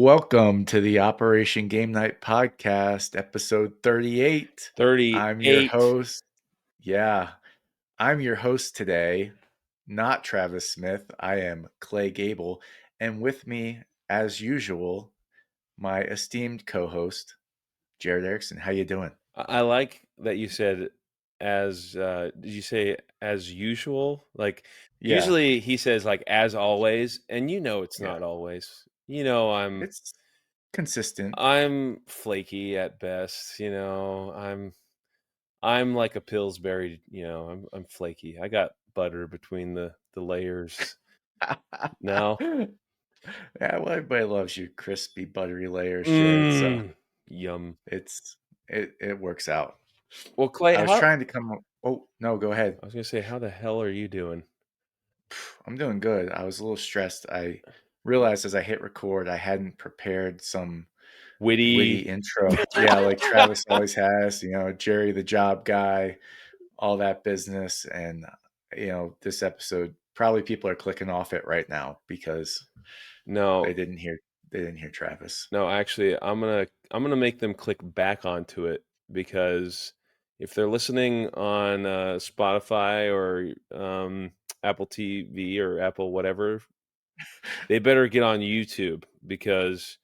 Welcome to the Operation Game Night Podcast, episode 38. I'm your 38. host. Yeah, I'm your host today, not Travis Smith. I am Clay Gable. And with me, as usual, my esteemed co-host, Jared Erickson. How you doing? I like that you said did you say as usual? Like Yeah, usually he says like as always, and it's yeah. not always. I'm It's consistent. I'm flaky at best, I'm like a Pillsbury, I'm flaky. I got butter between the layers. No. Yeah, well, everybody loves you crispy, buttery layers, Jared. So Yum. it works out. Well, Clay, I was how trying to come up. Oh, no, go ahead. I was gonna say, how the hell are you doing? I'm doing good. I was a little stressed. I realized as I hit record, I hadn't prepared some witty Witty. intro. Yeah, like Travis always has, Jerry the job guy, all that business. And, this episode, probably people are clicking off it right now because No, they didn't hear Travis. no, actually, I'm gonna make them click back onto it because if they're listening on Spotify or Apple TV or Apple whatever, they better get on YouTube because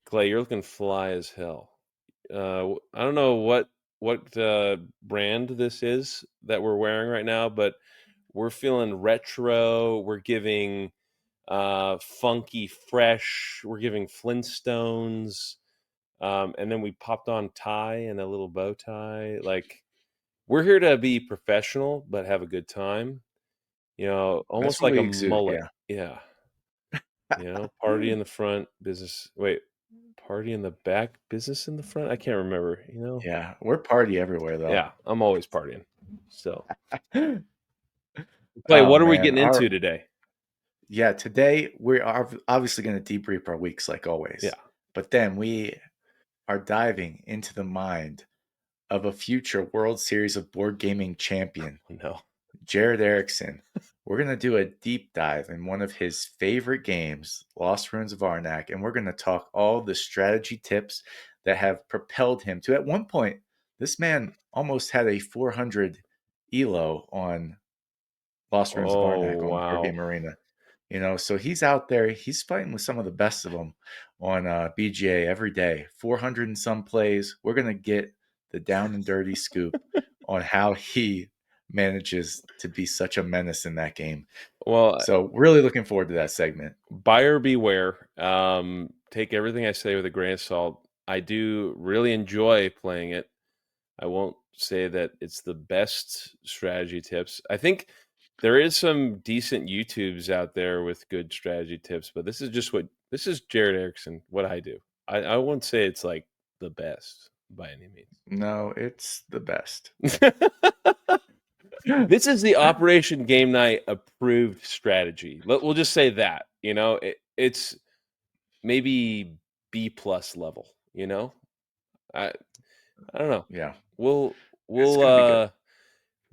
Clay, you're looking fly as hell. I don't know what brand this is that we're wearing right now, but we're feeling retro. We're giving funky fresh. We're giving Flintstones. And then we popped on tie and a little bow tie. Like we're here to be professional but have a good time. That's Almost what like we a exude. mullet. Yeah. Yeah. Party in the front, business. Wait, party in the back, business in the front. I can't remember. Yeah. We're party everywhere, though. Yeah, I'm always partying. So, Clay, Oh, what are we man. getting into today? Yeah, today we are obviously going to debrief our weeks like always. Yeah. But then we are diving into the mind of a future World Series of Board Gaming champion, No. Jared Erickson. We're going to do a deep dive in one of his favorite games, Lost Ruins of Arnak, and we're going to talk all the strategy tips that have propelled him to, at one point, this man almost had a 400 elo on Lost Ruins of Oh, Arnak on Board wow. Game Arena. So he's out there. He's fighting with some of the best of them on BGA every day. 400 and some plays. We're gonna get the down and dirty scoop on how he manages to be such a menace in that game. Well, So really looking forward to that segment. buyer beware. Take everything I say with a grain of salt. I do really enjoy playing it. I won't say that it's the best strategy tips. I think there is some decent YouTubes out there with good strategy tips, but this is Jared Erickson, what I do. I won't say it's like the best by any means. No, it's the best. This is the Operation Game Night approved strategy. We'll just say that. It's maybe B plus level. I don't know. Yeah, We'll it's we'll gonna be good.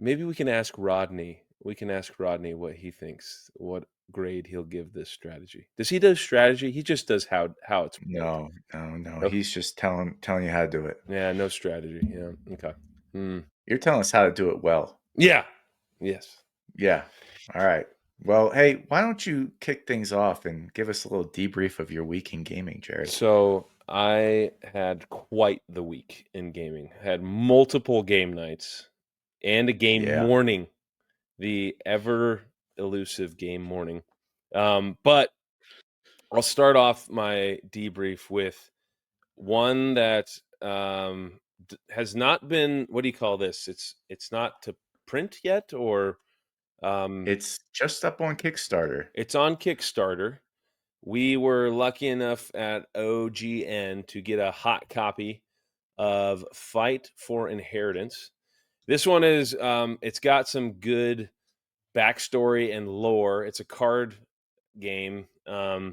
maybe we can ask Rodney. We can ask Rodney what he thinks, what grade he'll give this strategy. Does he do strategy? He just does how it's played. No, no, no. Okay. He's just telling you how to do it. Yeah, no strategy. Yeah. Okay. You're telling us how to do it well. Yeah. Yes. Yeah. All right. Well, hey, why don't you kick things off and give us a little debrief of your week in gaming, Jared? So I had quite the week in gaming. Had multiple game nights and a game Yeah. morning, the ever elusive game morning. But I'll start off my debrief with one that has not been. What do you call this? It's not to print yet, or It's just up on Kickstarter. it's on Kickstarter. We were lucky enough at OGN to get a hot copy of Fight for Inheritance. This one is it's got some good backstory and lore. It's a card game. They're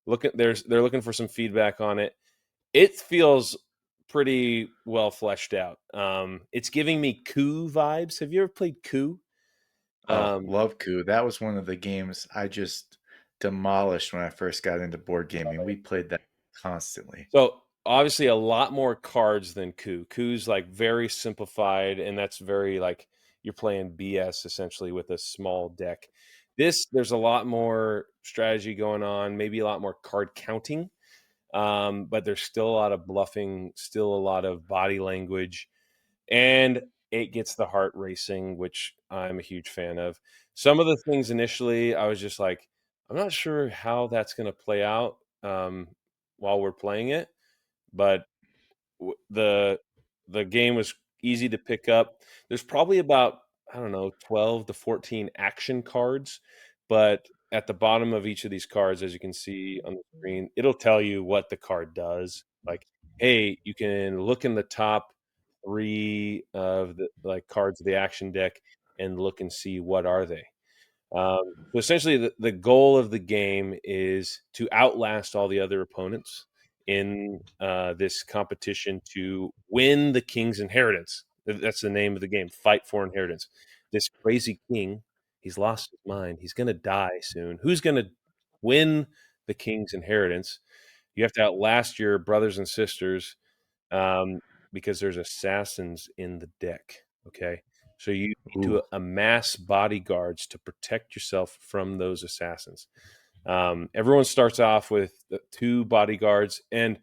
looking for some feedback on it. It feels pretty well fleshed out. It's giving me Coup vibes. Have you ever played Coup? Oh, love Coup. That was one of the games I just demolished when I first got into board gaming. We played that constantly. So obviously a lot more cards than coup. Coup's like very simplified, and that's very like you're playing BS essentially with a small deck. There's a lot more strategy going on, maybe a lot more card counting, but there's still a lot of bluffing, still a lot of body language, and it gets the heart racing, which I'm a huge fan of. Some of the things initially, I was just like, I'm not sure how that's going to play out while we're playing it, but the game was easy to pick up. There's probably about, I don't know, 12 to 14 action cards, but at the bottom of each of these cards, as you can see on the screen, it'll tell you what the card does. Like, hey, you can look in the top 3 of the like cards of the action deck and look and see what are they. So essentially, the goal of the game is to outlast all the other opponents in this competition to win the king's inheritance. That's the name of the game. Fight for inheritance. This crazy king, he's lost his mind. He's going to die soon. Who's going to win the king's inheritance? You have to outlast your brothers and sisters um, because there's assassins in the deck. Okay. So you need Ooh. to amass bodyguards to protect yourself from those assassins. Everyone starts off with two bodyguards, and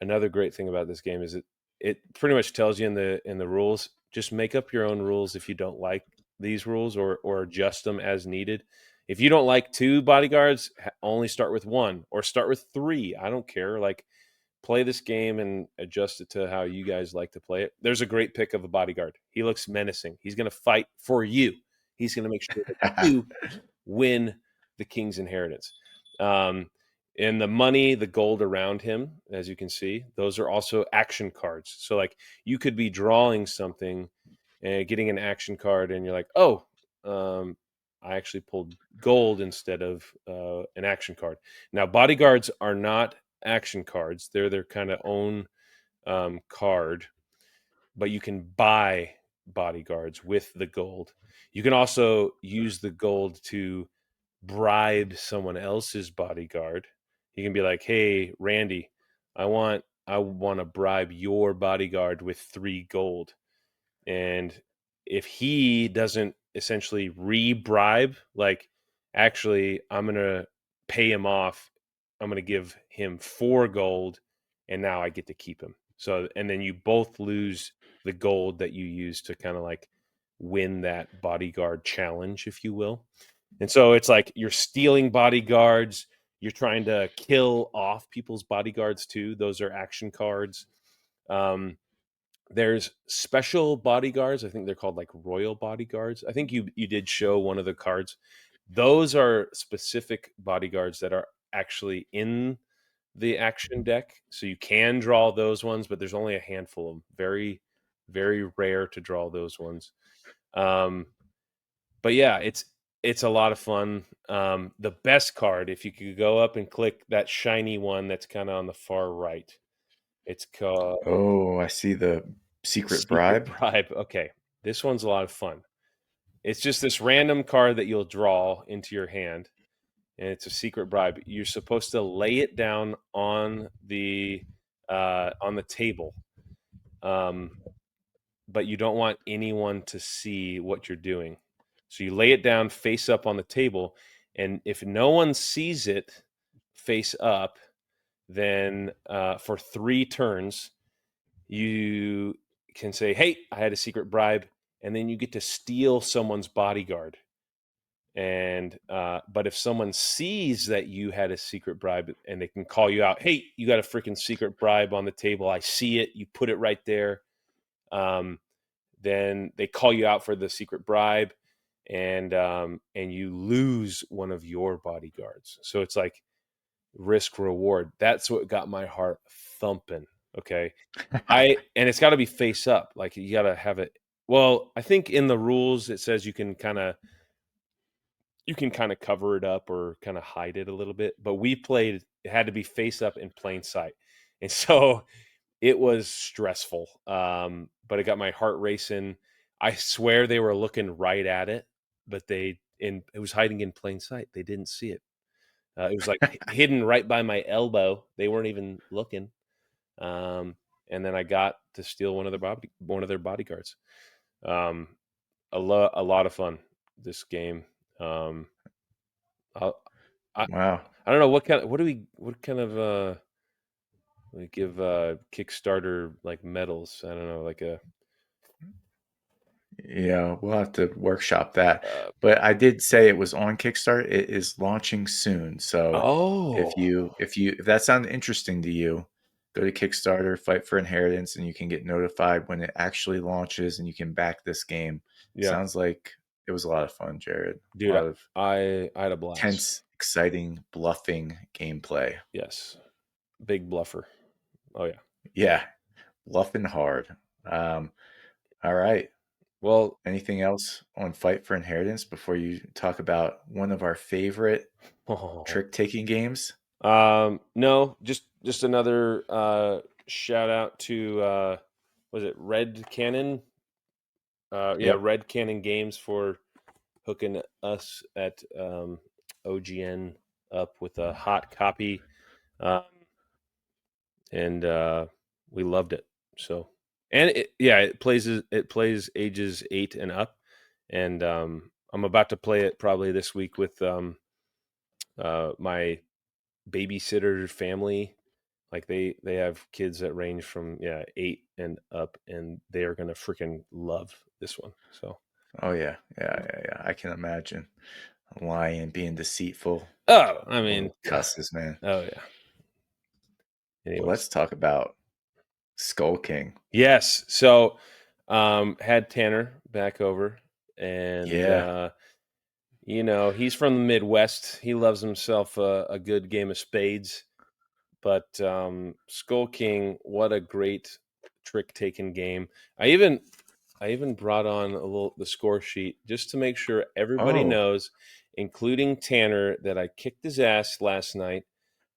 another great thing about this game is it pretty much tells you in the rules. Just make up your own rules if you don't like these rules, or adjust them as needed. If you don't like two bodyguards, only start with one or start with three. I don't care. Like, play this game and adjust it to how you guys like to play it. There's a great pick of a bodyguard. He looks menacing. He's going to fight for you. He's going to make sure that you win the king's inheritance. Um, and the money, the gold around him, as you can see, those are also action cards. So, like, you could be drawing something and getting an action card, and you're like, oh, I actually pulled gold instead of an action card. Now, bodyguards are not action cards; they're their kind of own card, but you can buy bodyguards with the gold. You can also use the gold to bribe someone else's bodyguard. You can be like, "Hey, Randy, I want to bribe your bodyguard with 3 gold." And if he doesn't essentially re-bribe, like, actually, I'm going to pay him off. I'm going to give him 4 gold, and now I get to keep him. So, and then you both lose the gold that you use to kind of like win that bodyguard challenge, if you will. And so it's like you're stealing bodyguards. You're trying to kill off people's bodyguards too. Those are action cards. Um, there's special bodyguards. I think they're called like royal bodyguards. I think you did show one of the cards. Those are specific bodyguards that are actually in the action deck. So you can draw those ones, but there's only a handful of them. Very, very rare to draw those ones. Um, but yeah, it's a lot of fun. The best card, if you could go up and click that shiny one that's kind of on the far right, it's called Oh, I see the secret Secret bribe. Bribe. Okay, this one's a lot of fun. It's just this random card that you'll draw into your hand, and it's a secret bribe. You're supposed to lay it down on the table, um, but you don't want anyone to see what you're doing. So you lay it down face up on the table, and if no one sees it face up, then for 3 turns you can say, "Hey, I had a secret bribe," and then you get to steal someone's bodyguard. And but if someone sees that you had a secret bribe and they can call you out, "Hey, you got a freaking secret bribe on the table. I see it. You put it right there." Um, then they call you out for the secret bribe, and you lose one of your bodyguards. So it's like risk reward. That's what got my heart thumping. Okay. And it's got to be face up. Like, you got to have it. Well, I think in the rules it says you can kind of cover it up or kind of hide it a little bit, but we played, it had to be face up in plain sight. And so it was stressful. But it got my heart racing. I swear they were looking right at it, but it was hiding in plain sight. They didn't see it. It was like hidden right by my elbow. They weren't even looking. And then I got to steal one of their bodyguards. Um, a lot of fun. This game. Um, I, I Wow. I don't know what kind of we give Kickstarter like medals. I don't know, like a Yeah, we'll have to workshop that. uh, But I did say it was on Kickstarter. It is launching soon. So oh if that sounds interesting to you, go to Kickstarter, Fight for Inheritance, and you can get notified when it actually launches and you can back this game. yeah, Sounds like it was a lot of fun, Jared. A dude, lot of I had a blast. tense, exciting, bluffing gameplay. Yes, big bluffer. Oh yeah. Yeah, bluffing hard. Um, all right. Well, Anything else on Fight for Inheritance before you talk about one of our favorite trick-taking games? no, just another shout out to was it Red Cannon? Yeah, Yep. Red Cannon Games for hooking us at OGN up with a hot copy, um, and we loved it. So, and it plays ages 8 and up, and I'm about to play it probably this week with my babysitter family. Like they have kids that range from 8 and up, and they are gonna freaking love this one. So, Oh yeah, yeah. I can imagine lying, being deceitful, oh, I mean, little cusses, man. oh yeah. Well, Anyways, let's talk about Skull King. yes. So, had Tanner back over, and Yeah. he's from the Midwest. He loves himself a good game of spades. But Skull King, what a great trick taking game. I even brought on the score sheet just to make sure everybody Oh. knows, including Tanner, that I kicked his ass last night.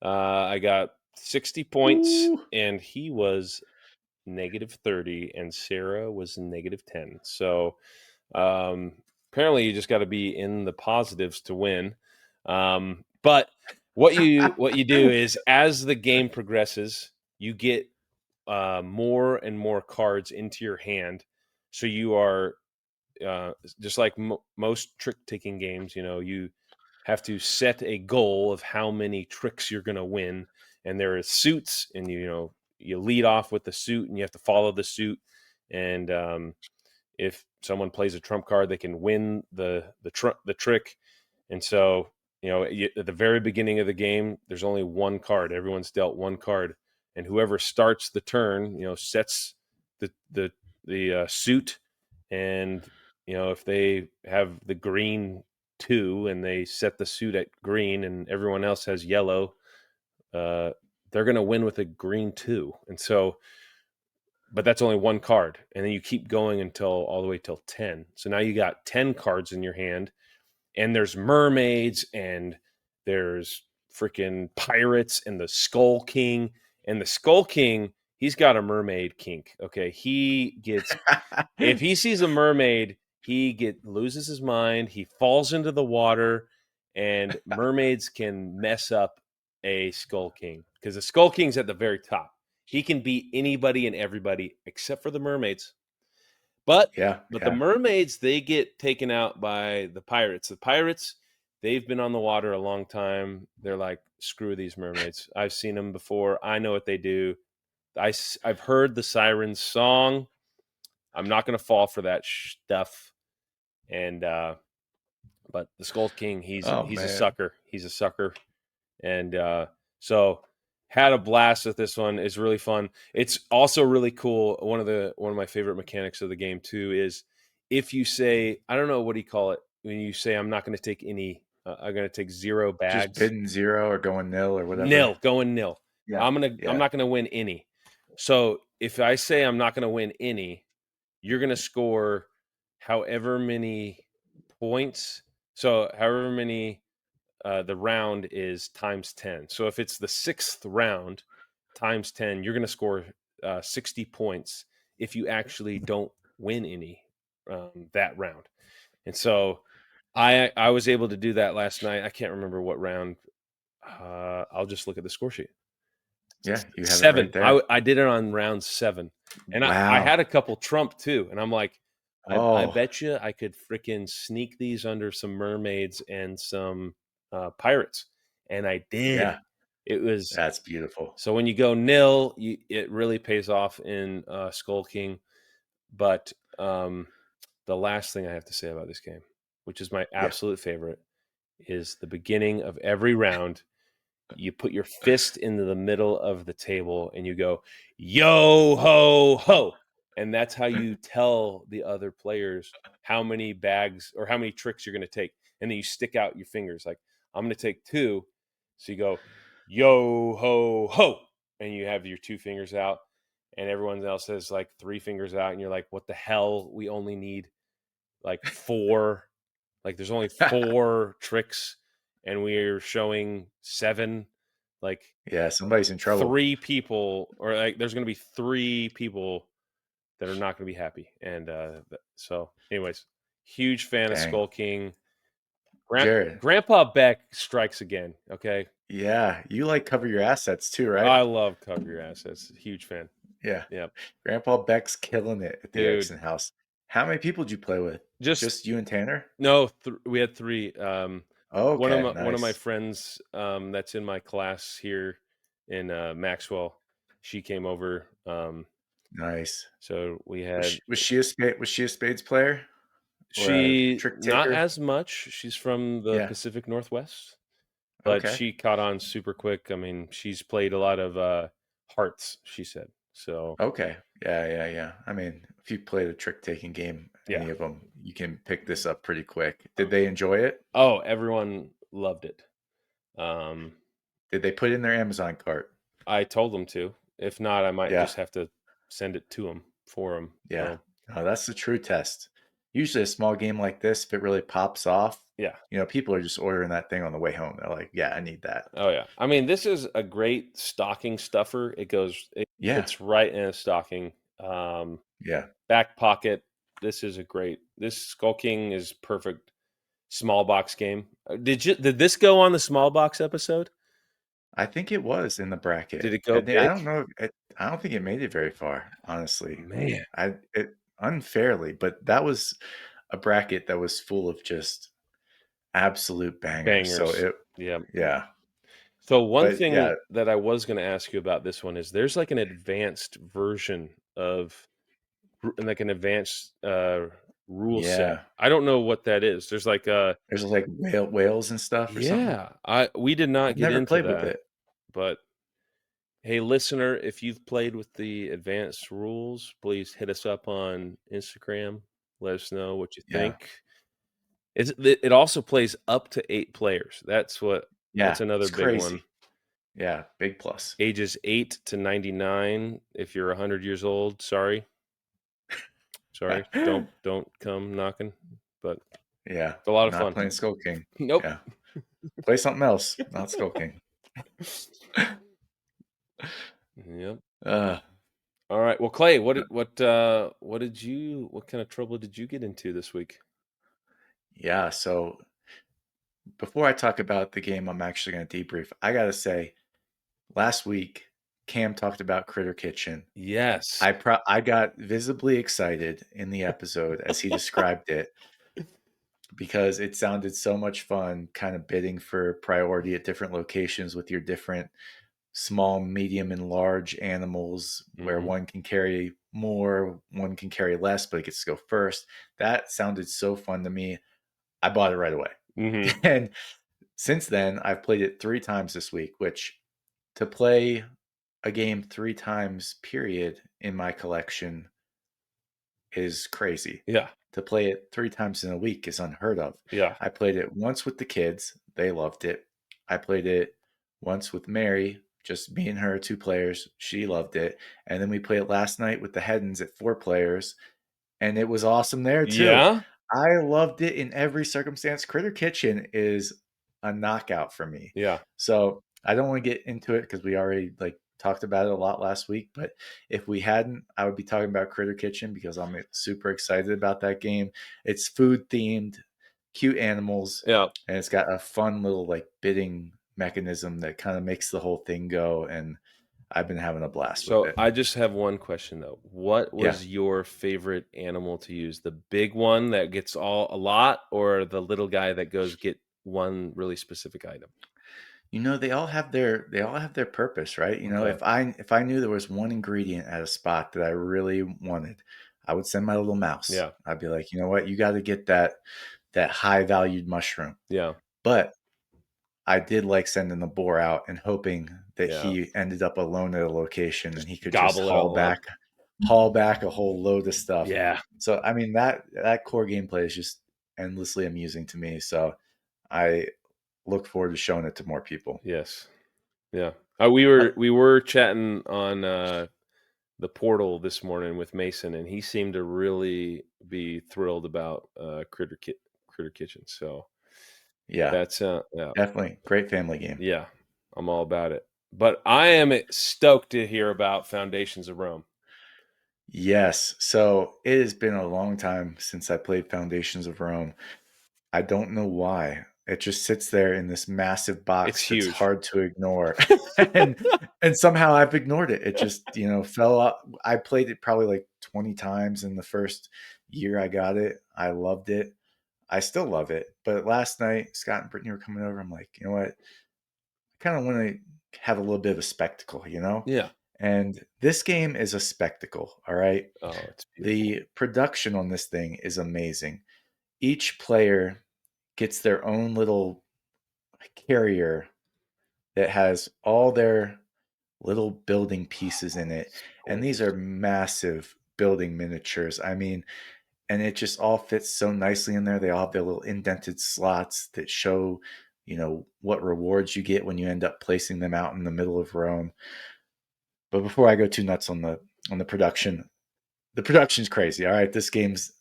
I got 60 points, Ooh. and he was -30, and Sarah was -10. So um, apparently, you just got to be in the positives to win. But what you do is, as the game progresses, you get more and more cards into your hand. So you are just like most trick taking games. You have to set a goal of how many tricks you're going to win, and there are suits, and you lead off with the suit, and you have to follow the suit, and if someone plays a trump card, they can win the trick. And so, at the very beginning of the game, there's only one card. Everyone's dealt one card, and whoever starts the turn, sets the suit. And if they have the green 2 and they set the suit at green, and everyone else has yellow, uh, they're going to win with a green 2. And so, but that's only one card, and then you keep going until all the way till 10. So now you got 10 cards in your hand, and there's mermaids, and there's freaking pirates, and the Skull King. And the Skull King, he's got a mermaid kink. Okay, he gets, if he sees a mermaid, he loses his mind. He falls into the water, and mermaids can mess up a Skull King, because the Skull King's at the very top. He can beat anybody and everybody except for the mermaids. But Yeah, but the yeah. mermaids, they get taken out by the pirates. The pirates, they've been on the water a long time. They're like, screw these mermaids. I've seen them before. I know what they do. I've heard the sirens song. I'm not going to fall for that stuff. And but the Skull King, he's Oh he's a man. sucker. He's a sucker. And so had a blast with this one. It's really fun. It's also really cool. One of my favorite mechanics of the game too is, if you say, I don't know, what do you call it when you say, I'm not going to take any, I'm going to take 0 Just bags. bidding zero or going nil or whatever. Nil, going nil. Yeah. I'm Yeah. not gonna win any. So if I say I'm not gonna win any, you're gonna score however many points. So however many, the round is times 10. So if it's the 6th round times 10, you're gonna score 60 points if you actually don't win any that round. And so I was able to do that last night. I can't remember what round I'll just look at the score sheet. Yeah, you have it right 7. there. I did it on round 7, and I Wow. had a couple trump too, and I'm like, I Oh, bet you I could freaking sneak these under some mermaids and some pirates, and I did. yeah, It was that's beautiful. so when you go nil, it really pays off in Skull King. But the last thing I have to say about this game, which is my Yeah. absolute favorite, is the beginning of every round. You put your fist into the middle of the table and you go, yo ho ho. And that's how you tell the other players how many bags or how many tricks you're going to take. And then you stick out your fingers like, I'm going to take 2. So you go, yo ho ho. And you have your 2 fingers out. And everyone else has like 3 fingers out. And you're like, what the hell? We only need like 4. Like there's only 4 tricks and we're showing 7. Like Yeah, somebody's in trouble. 3 people, or like there's going to be 3 people that are not going to be happy. And so anyways, huge fan of Dang. Skull King. Jared. Grandpa Beck strikes again. Okay. Yeah, you like cover your assets too, right? I love Cover Your Assets. Huge fan. Yeah. Yep. Grandpa Beck's killing it at the Dude. Erickson house. How many people did you play with? Just Just you and Tanner? no, we had 3. Okay, One of my nice. friends that's in my class here in Maxwell, she came over. Nice. So we Was had she, was she a spades player or a she trick not taker? as much. She's from the Yeah. Pacific Northwest, but Okay. she caught on super quick. I mean, she's played a lot of hearts, she said. So Okay. Yeah, yeah, yeah. I mean, if you played a trick taking game, yeah. any of them, you can pick this up pretty quick. Did they enjoy it? Oh, everyone loved it. Um, Did they put it in their Amazon cart? I told them to. If not, I might Yeah. just have to send it to them for them. Yeah. So Oh, that's the true test. Usually a small game like this, if it really pops off, yeah. people are just ordering that thing on the way home. They're like, yeah, I need that. Oh yeah. I mean, this is a great stocking stuffer. It Yeah. fits right in a stocking. Yeah. Back pocket. This Skull King is perfect small box game. Did this go on the small box episode? I think it was in the Did bracket. it go And I big? don't know. I don't think it made it very far, honestly. Man, Unfairly, but that was a bracket that was full of just absolute bangers. So bangers. Yeah. yeah. So one But yeah, thing that I was going to ask you about this one is there's like an advanced version of like an advanced rule set. yeah. I don't know what that is. There's like a There's like whales and stuff or something. yeah. I we did not I've get never into played with that, it. but hey, listener, if you've played with the advanced rules, please hit us up on Instagram. Let us know what you Yeah. think. It also plays up to 8 players. Yeah. That's another It's big one. crazy. Yeah. Big plus. Ages 8 to 99. If you're 100 years old, sorry, don't come knocking. But Yeah. it's a lot of Not fun. playing Skull King. Nope. Yeah. Play something else, not Skull King. Yep. Uh, All right. Well, Clay, what kind of trouble did you get into this week? yeah. So before I talk about the game I'm actually going to debrief, I got to say, last week, Cam talked about Critter Kitchen. Yes. I got visibly excited in the episode as he described it because it sounded so much fun, kind of bidding for priority at different locations with your different small, medium, and large animals where Hmm. one can carry more, one can carry less, but it gets to go first. That sounded so fun to me. I bought it right away. Hmm. And since then, I've played it 3 times this week, which to play a game 3 times, period, in my collection is crazy. Yeah. To play it 3 times in a week is unheard of. Yeah. I played it once with the kids. They loved it. I played it once with Mary, just me and her, 2 players. She loved it. And then we played it last night with the Heddens at 4 players. And it was awesome there too. Yeah. I loved it in every circumstance. Critter Kitchen is a knockout for me. Yeah. So I don't want to get into it because we already talked about it a lot last week. But if we hadn't, I would be talking about Critter Kitchen because I'm super excited about that game. It's food themed, cute animals, Yeah. and it's got a fun little bidding mechanism that kind of makes the whole thing go, and I've been having a blast with So it. I just have one question though. What Yeah. was your favorite animal to use? The big one that gets all a lot, or the little guy that goes get one really specific item? They all have their purpose, right? Okay. If I knew there was one ingredient at a spot that I really wanted, I would send my little mouse. Yeah. I'd be like, you know what, you got to get that high valued mushroom. Yeah. But I did like sending the boar out and hoping that Yeah. he ended up alone at a location and Just he could just gobble it haul all up. back haul back a whole load of stuff. Yeah. So I mean that core gameplay is just endlessly amusing to me. So I look forward to showing it to more people. Yes. Yeah. We Uh, were chatting on the portal this morning with Mason, and he seemed to really be thrilled about Critter Kitchen. So yeah, that's yeah, definitely great family game. yeah, I'm all about it. But I am stoked to hear about Foundations of Rome. Yes. So it has been a long time since I played Foundations of Rome. I don't know why. It just sits there in this massive It's box that's huge. hard to ignore. and and somehow I've ignored it. It just, fell out. I played it probably like 20 times in the first year I got it. I loved it. I still love it. But last night, Scott and Brittany were coming over. I'm like, you know what? I kind of want to have a little bit of a spectacle, you know? Yeah. And this game is a spectacle, all right? Oh, it's beautiful. The production on this thing is amazing. Each player gets their own little carrier that has all their little building pieces in it. It's And these are gorgeous. massive building miniatures. I mean, and it just all fits so nicely in there. They all have their little indented slots that show, what rewards you get when you end up placing them out in the middle of Rome. But before I go too nuts on the production, the production's crazy. All right, this game's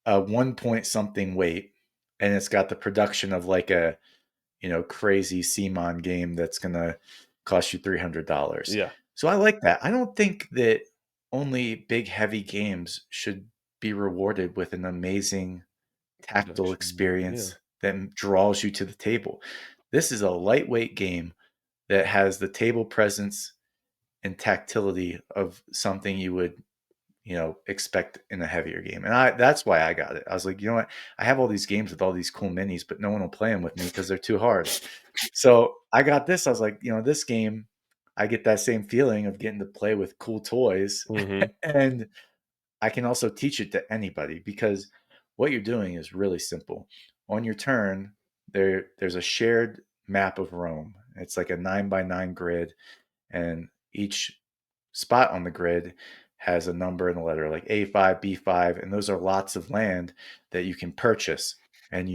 a 1 point something weight, and it's got the production of like a crazy CMON game that's gonna cost you $300. Yeah. So I like that. I don't think that only big heavy games should be rewarded with an amazing tactile Production. Yeah. experience that draws you to the table. This is a lightweight game that has the table presence and tactility of something you would expect in a heavier game. And that's why I got it. I was like, you know what? I have all these games with all these cool minis, but no one will play them with me because they're too hard. So I got this. I was like, this game, I get that same feeling of getting to play with cool toys. Mhm. And I can also teach it to anybody because what you're doing is really simple. On your turn, there's a shared map of Rome. It's like a 9 by 9 grid, and each spot on the grid has a number and a letter like A5, B5, and those are lots of land that you can purchase. And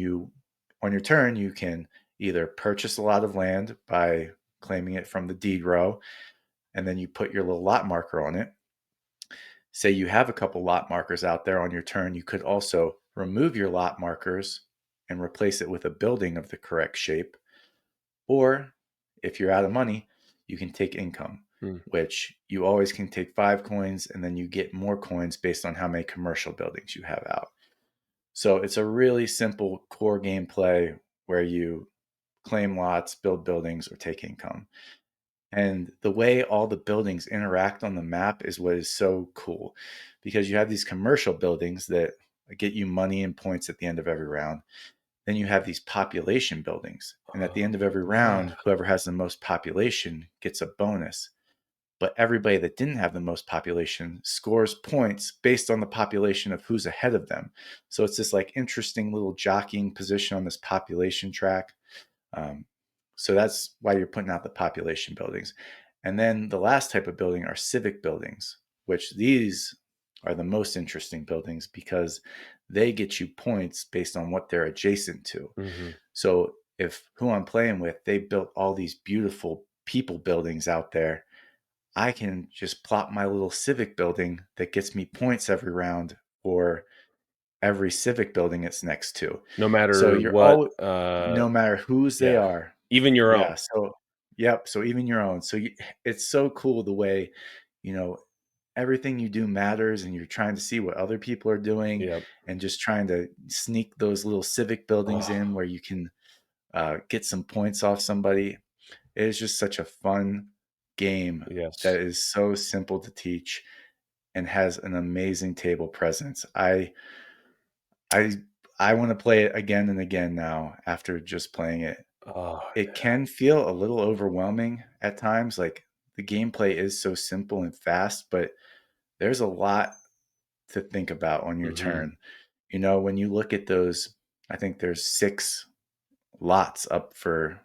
on your turn, you can either purchase a lot of land by claiming it from the deed row, and then you put your little lot marker on it. Say you have a couple lot markers out there on your turn, you could also remove your lot markers and replace it with a building of the correct shape. Or if you're out of money, you can take income, Mm. which you always can take 5 coins and then you get more coins based on how many commercial buildings you have out. So it's a really simple core gameplay where you claim lots, build buildings, or take income. And the way all the buildings interact on the map is what is so cool because you have these commercial buildings that get you money and points at the end of every round. Then you have these population buildings. And at the end of Oh, every yeah. round, whoever has the most population gets a bonus. But everybody that didn't have the most population scores points based on the population of who's ahead of them. So it's this like interesting little jockeying position on this population track. Um, so that's why you're putting out the population buildings. And then the last type of building are civic buildings, which these are the most interesting buildings because they get you points based on what they're adjacent to. Mhm. So if who I'm playing with, they built all these beautiful people buildings out there, I can just plop my little civic building that gets me points every round for every civic building it's next to. No So matter you're what, all no matter whose they yeah, are. even your own. Yeah, so yep, so even your own. So it's so cool the way, you know, everything you do matters and you're trying to see what other people are doing Yep. and just trying to sneak those little civic buildings Oh, in where you can get some points off somebody. It is just such a fun game that Yes. is so simple to teach and has an amazing table presence. I I want to play it again and again now after just playing it. Oh, It can feel a little overwhelming at times, like, the gameplay is so simple and fast, but there's a lot to think about on your mhm. turn. You know, when you look at those, I think there's 6 lots up for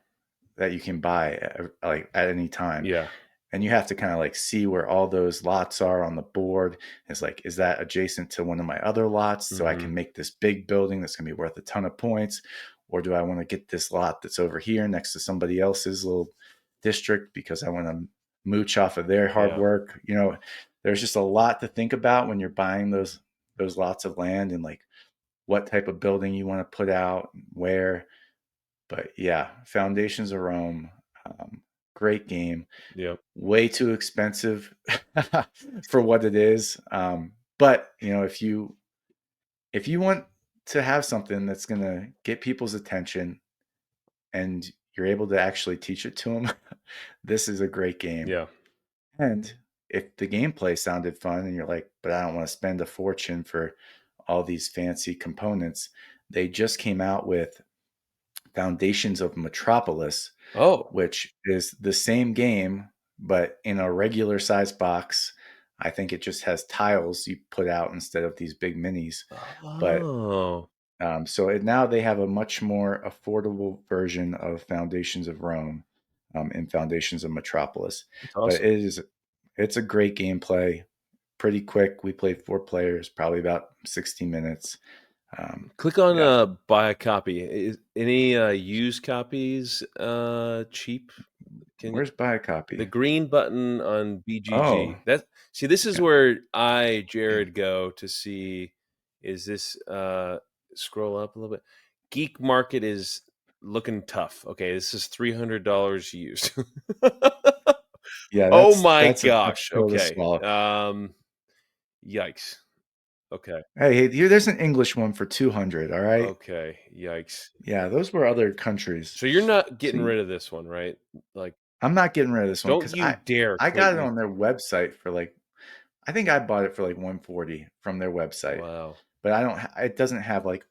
that you can buy like at any time, Yeah. and you have to kind of like see where all those lots are on the board. It's like, is that adjacent to one of my other lots so I can Mhm. make this big building that's going to be worth a ton of points, or do I want to get this lot that's over here next to somebody else's little district because I want to mooch off of their hard Yeah. work? You know, there's just a lot to think about when you're buying those lots of land, and like what type of building you want to put out, where. But yeah, Foundations of Rome, great game. Yep. Way too expensive for what it is. But you know, if you want to have something that's gonna get people's attention and you're able to actually teach it to them, this is a great game. Yeah. And if the gameplay sounded fun and you're like, but I don't want to spend a fortune for all these fancy components, they just came out with Foundations of Metropolis, Oh. which is the same game, but in a regular size box. I think it just has tiles you put out instead of these big minis. But Oh. so now they have a much more affordable version of Foundations of Rome and Foundations of Metropolis. That's But awesome. it's a great gameplay, pretty quick. We played 4 players, probably about 60 minutes. Click on, Yeah, buy a copy. Is any, used copies, cheap? Can you where's buy a the copy? green button on Oh, BGG. That see, this is yeah, where I, yeah. Jared, go to see is this, scroll up a little bit. Geek Market is looking tough. Okay, this is $300 used. Yeah, Oh my that's a tough gosh. pill to Okay. swallow. Yikes. Okay. Hey, here, there's an English one for 200. All right. Okay. Yikes. Yeah, those were other countries. So you're not So getting rid of this one, right? Like, I'm not getting rid of this one don't because you I dare I quit got it your on their website for like, I think I bought it for like 140 from their website, wow. but I don't. It doesn't have like.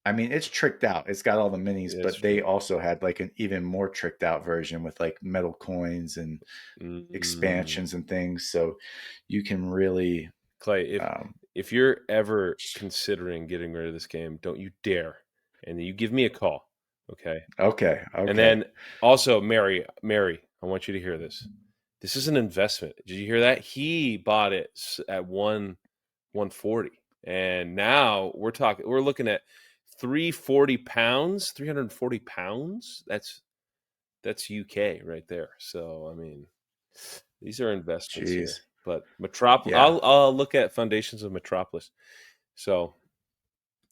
I mean, it's tricked out. It's got all the minis, Yeah, that's but they true. also had like an even more tricked out version with like metal coins and Mm. expansions and things. So you can really. Clay, Um, if you're ever considering getting rid of this game, don't you dare. And you give me a call, okay? okay, And okay. then also Mary, I want you to hear this. This is an investment. Did you hear that? He bought it at 140. And now we're looking at 340 pounds, 340 pounds. That's UK right there. So, I mean, these are investments here. Jeez. But Yeah. I'll look at Foundations of Metropolis. So,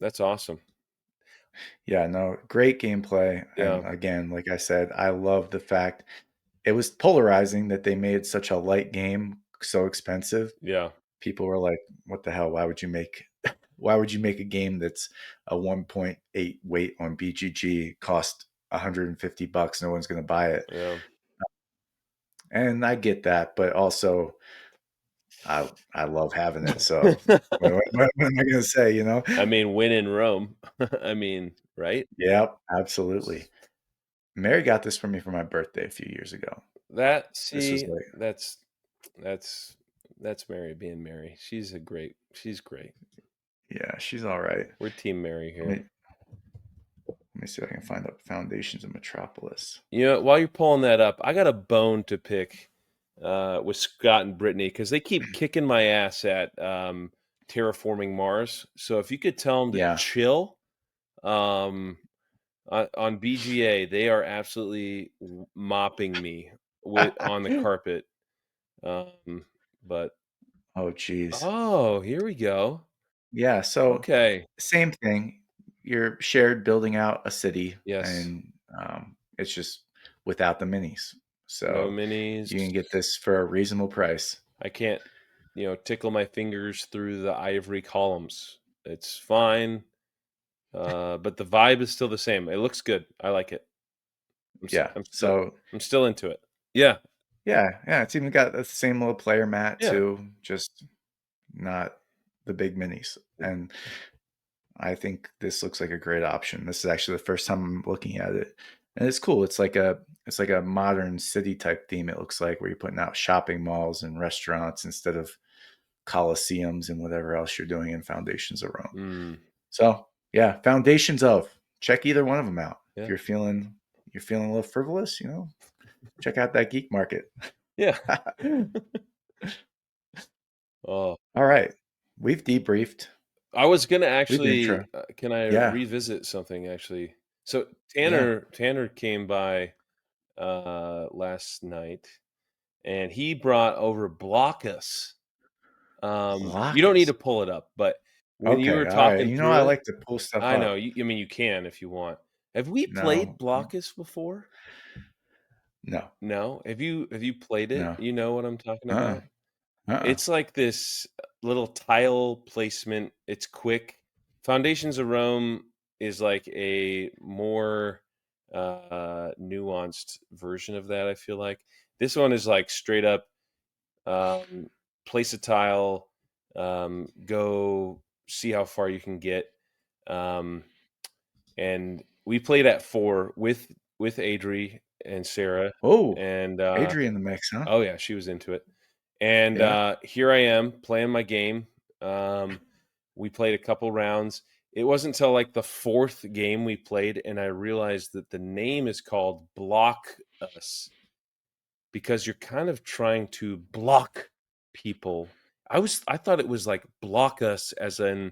that's awesome. Yeah, no, great gameplay. Yeah. And again, like I said, I love the fact it was polarizing that they made such a light game so expensive. Yeah. People were like, what the hell? Why would you make a game that's a 1.8 weight on BGG cost $150? No one's going to buy it. Yeah. And I get that, but also I love having it. So what am I going to say, you know? I mean, win in Rome. I mean, right? Yep, absolutely. Mary got this for me for my birthday a few years ago. That This was see, like, that's that's Mary being Mary. She's great. yeah, she's all right. We're team Mary Let here. me let me see if I can find up Foundations of Metropolis. You know, while you're pulling that up, I got a bone to pick with Scott and Brittany because they keep kicking my ass at terraforming Mars. So if you could tell them to Yeah. chill, um, on BGA, they are absolutely mopping me with on the carpet. Um, but Oh, geez. oh, here we go. Yeah. So Okay. same thing. You're shared building out a city, Yes. and it's just without the minis. No So minis. you can get this for a reasonable price. I can't, tickle my fingers through the ivory columns. It's fine. But the vibe is still the same. It looks good. I like it. I'm s Yeah. I'm still So I'm still into it. Yeah, yeah, it's even got the same little player mat yeah. too, just not the big minis. And I think this looks like a great option. This is actually the first time I'm looking at it. And it's cool. It's like a modern city type theme, it looks like, where you're putting out shopping malls and restaurants instead of coliseums and whatever else you're doing in Foundations of Rome. Mm, So yeah, Foundations of, check either one of them out. If yeah, you're feeling a little frivolous, check out that geek market. yeah. Oh, All right. We've debriefed. I was gonna We've intro. actually, can I Yeah. revisit something actually? So Yeah. Tanner came by, last night, and he brought over Blokus. You don't need Blokus. to pull it up, but when you Okay. were All right. talking You know, through I it, like to pull stuff I know, up. I mean, you can if you want. Have we played No. Blokus before? No. No? Have you played it? No. You know what I'm talking Uh-uh. about? Uh-uh. It's like this little tile placement. It's quick. Foundations of Rome is like a more nuanced version of that, I feel like. This one is like straight up um, place a tile, go see how far you can get. Um, and we played at 4 with Adri and Sarah, Oh, and Adrian the mix, huh? oh yeah, she was into it. And Yeah. here I am playing my game. We played a couple rounds. It wasn't until like the 4th game we played, and I realized that the name is called Block Us because you're kind of trying to block people. I thought it was like block us as in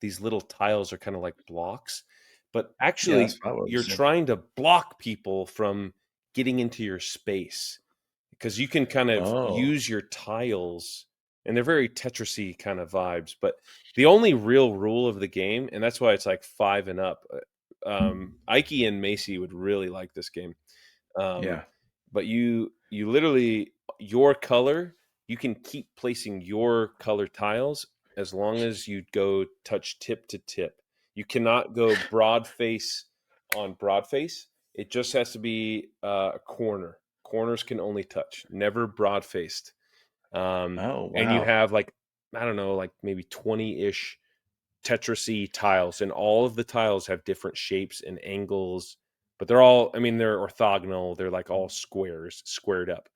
these little tiles are kind of like blocks, but Yeah, that's actually what I you're was saying. trying to block people from getting into your space because you can kind of Oh. use your tiles and they're very Tetrisy kind of vibes, but the only real rule of the game, and that's why it's like 5 and up. Ike and Macy would really like this game. Um, Yeah. but you literally your color, you can keep placing your color tiles as long as you go touch tip to tip. You cannot go broad face on broad face. It just has to be a corner. Corners can only touch, never broad faced. Oh, And you wow. have like I don't know, like maybe 20-ish Tetrisy tiles, and all of the tiles have different shapes and angles, but they're all, I mean, they're orthogonal. They're like all squares, squared up.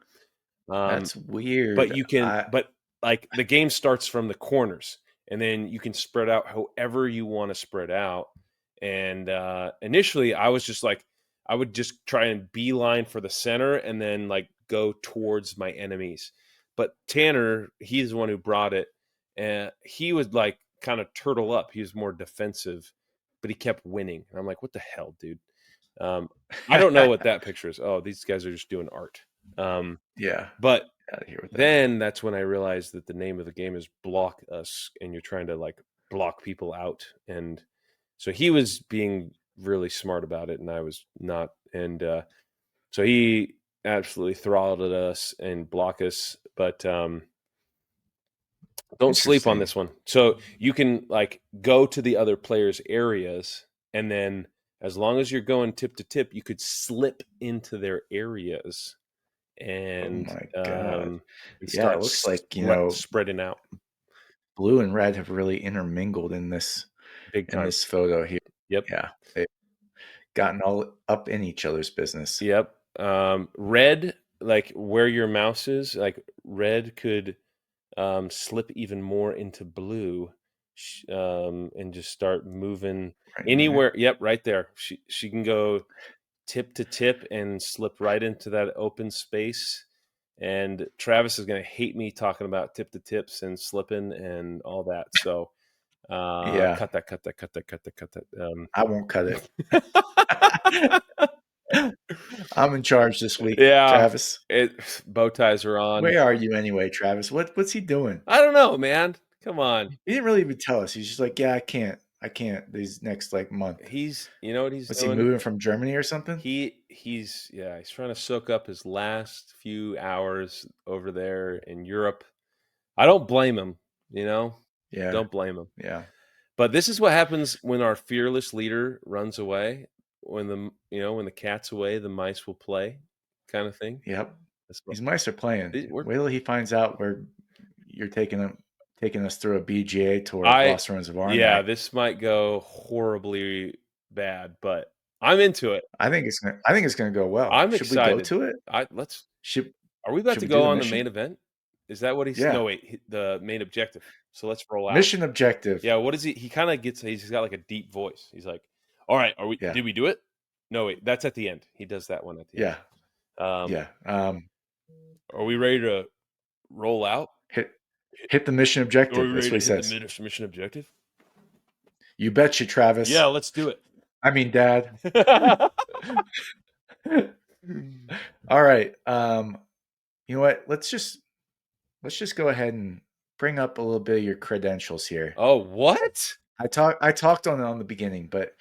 Um, That's but weird. but like the game starts from the corners, and then you can spread out however you want to spread out. And initially, I was just like, I would just try and beeline for the center, and then like go towards my enemies. But Tanner, he's the one who brought it, and he would like kind of turtle up. He was more defensive, but he kept winning. And I'm like, what the hell, dude? Um, I don't know what that picture is. Oh, these guys are just doing art. Um, Yeah. but Out of here with that. then that's when I realized that the name of the game is Block Us, and you're trying to like block people out. And so he was being really smart about it, and I was not. And so he absolutely throttled us and block us, but don't sleep on Interesting. this one. So you can like go to the other players' areas, and then as long as you're going tip to tip, you could slip into their areas Oh and my God. Yeah, it start looks like, spreading out blue and red have really intermingled big in time. this photo here. Yep. Yeah. They've gotten all up in each other's business. Yep. Red, like where your mouse is, like red could slip even more into blue, and just start moving Right in there. anywhere. Yep, right there. She can go tip to tip and slip right into that open space. And Travis is going to hate me talking about tip to tips and slipping and all that. So Yeah. cut that, cut that, cut that, cut that, cut that. I won't cut it. I'm in charge this week, Yeah, Travis. it bow ties are on. Where are you anyway, Travis? What's he doing? I don't know, man. Come on. He didn't really even tell us. He's just like, yeah, I can't these next like month. You know what he's Was he doing? moving from Germany or something? He's trying to soak up his last few hours over there in Europe. I don't blame him, you know? Yeah, Don't blame him. yeah. But this is what happens when our fearless leader runs away. when the cat's away, the mice will play, kind of thing. Yep. That's what These mice are playing. we're. Wait till he finds out where you're taking us through a BGA tour of I Lost Ruins of Yeah, Arnak. this might go horribly bad, but I'm into it. I think it's gonna go well. I'm Should we go excited. to it? I let's Should Are we about should to we do go the on the main mission? event? Is that what he's Yeah. no, wait, the main objective. So let's roll out. Mission objective. Yeah, what is he kind of gets he's got like a deep voice. He's like, "All right, Yeah. did we do it?" No, wait, that's at the end. He does that one at the end. Yeah. Um, Yeah. are we ready to roll out? Hit hit the mission Are we objective. That's ready what he to hit the says. mission objective? You betcha, Yeah, Travis. let's do it. I mean, Dad. All right. You know what? Let's just go ahead and bring up a little bit of your credentials here. Oh, what? I talked on the beginning, but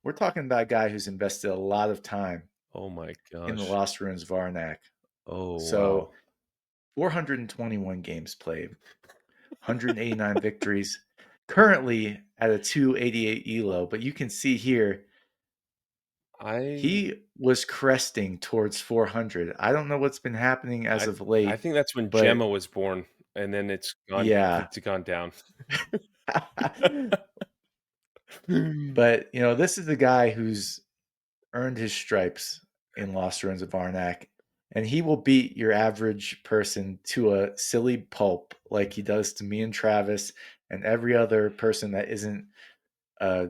we're talking about a guy who's invested a lot of time Oh my in the gosh. Lost Ruins of Arnak. Oh, So wow. 421 games played, 189 victories, currently at a 288 elo, but you can see here I he was cresting towards 400. I don't know what's been happening as I of I late, think that's when but Gemma was born, and then yeah. it's gone down. But, you know, this is the guy who's earned his stripes in Lost Ruins of Arnak, and he will beat your average person to a silly pulp like he does to me and Travis and every other person that isn't a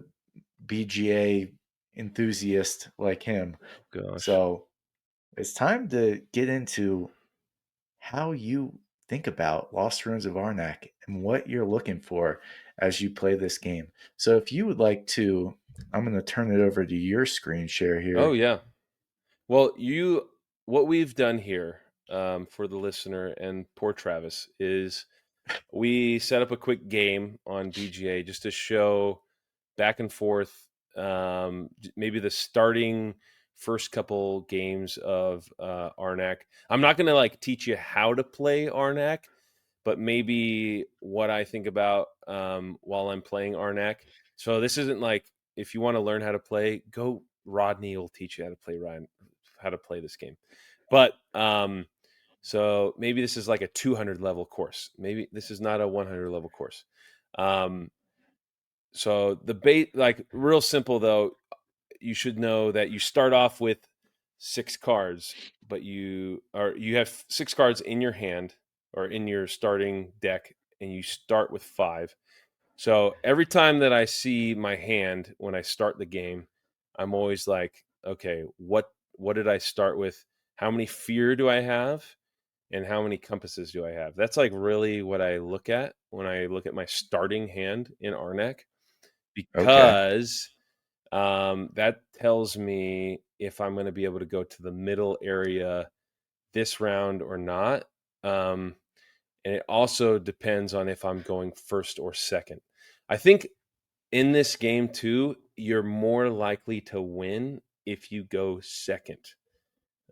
BGA enthusiast like him. Gosh. So it's time to get into how you think about Lost Ruins of Arnak and what you're looking for as you play this game. So if you would like to, I'm going to turn it over to your screen share Oh, here. yeah. Well, what we've done here, for the listener and poor Travis is we set up a quick game on BGA just to show back and forth, maybe the starting first couple games of Arnak. I'm not going to like teach you how to play Arnak, but maybe what I think about while I'm playing Arnak. So this isn't like if you want to learn how to play, go Rodney will teach you how to play Ryan, how to play this game. But so maybe this is like a 200 level course. Maybe this is not a 100 level course. Um, so the bait, like real simple though, you should know that you start off with 6 cards, but you have 6 cards in your hand or in your starting deck, and you start with 5. So every time that I see my hand when I start the game, I'm always like, okay, what did I start with? How many fear do I have? And how many compasses do I have? That's like really what I look at when I look at my starting hand in Arnak, Okay. because that tells me if I'm going to be able to go to the middle area this round or not. And it also depends on if I'm going first or second. I think in this game too, you're more likely to win if you go second.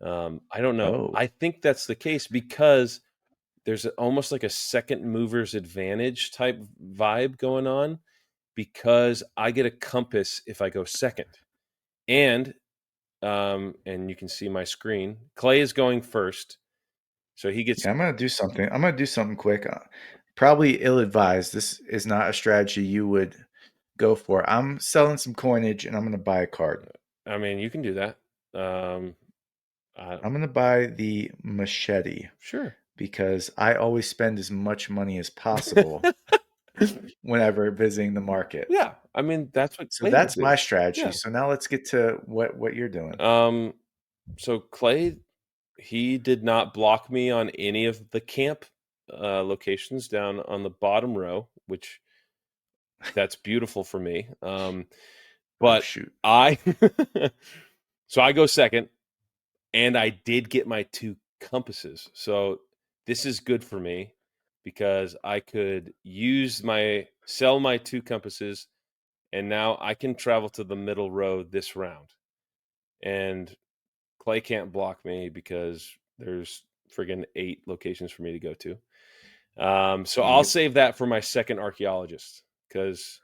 I don't know. Oh, I think that's the case because there's almost like a second mover's advantage type vibe going on, because I get a compass if I go second. And you can see my screen. Clay is going first, so he gets. yeah, I'm gonna do something. I'm gonna do something quick. Probably ill-advised. This is not a strategy you would go for. I'm selling some coinage and I'm gonna buy a card. I mean, you can do that. Um, I, I'm gonna buy the machete sure. because I always spend as much money as possible whenever visiting the market. Yeah, I mean that's what So Clay would that's do. my strategy. Yeah. So now let's get to what you're doing. Um. So Clay, he did not block me on any of the camp locations down on the bottom row, which that's beautiful for me. Oh But shoot. I, so I go second, and I did get my 2 compasses. So this is good for me because I could sell my 2 compasses, and now I can travel to the middle row this round. And Clay can't block me because there's friggin' 8 locations for me to go to. So I'll Yep. save that for my second archaeologist because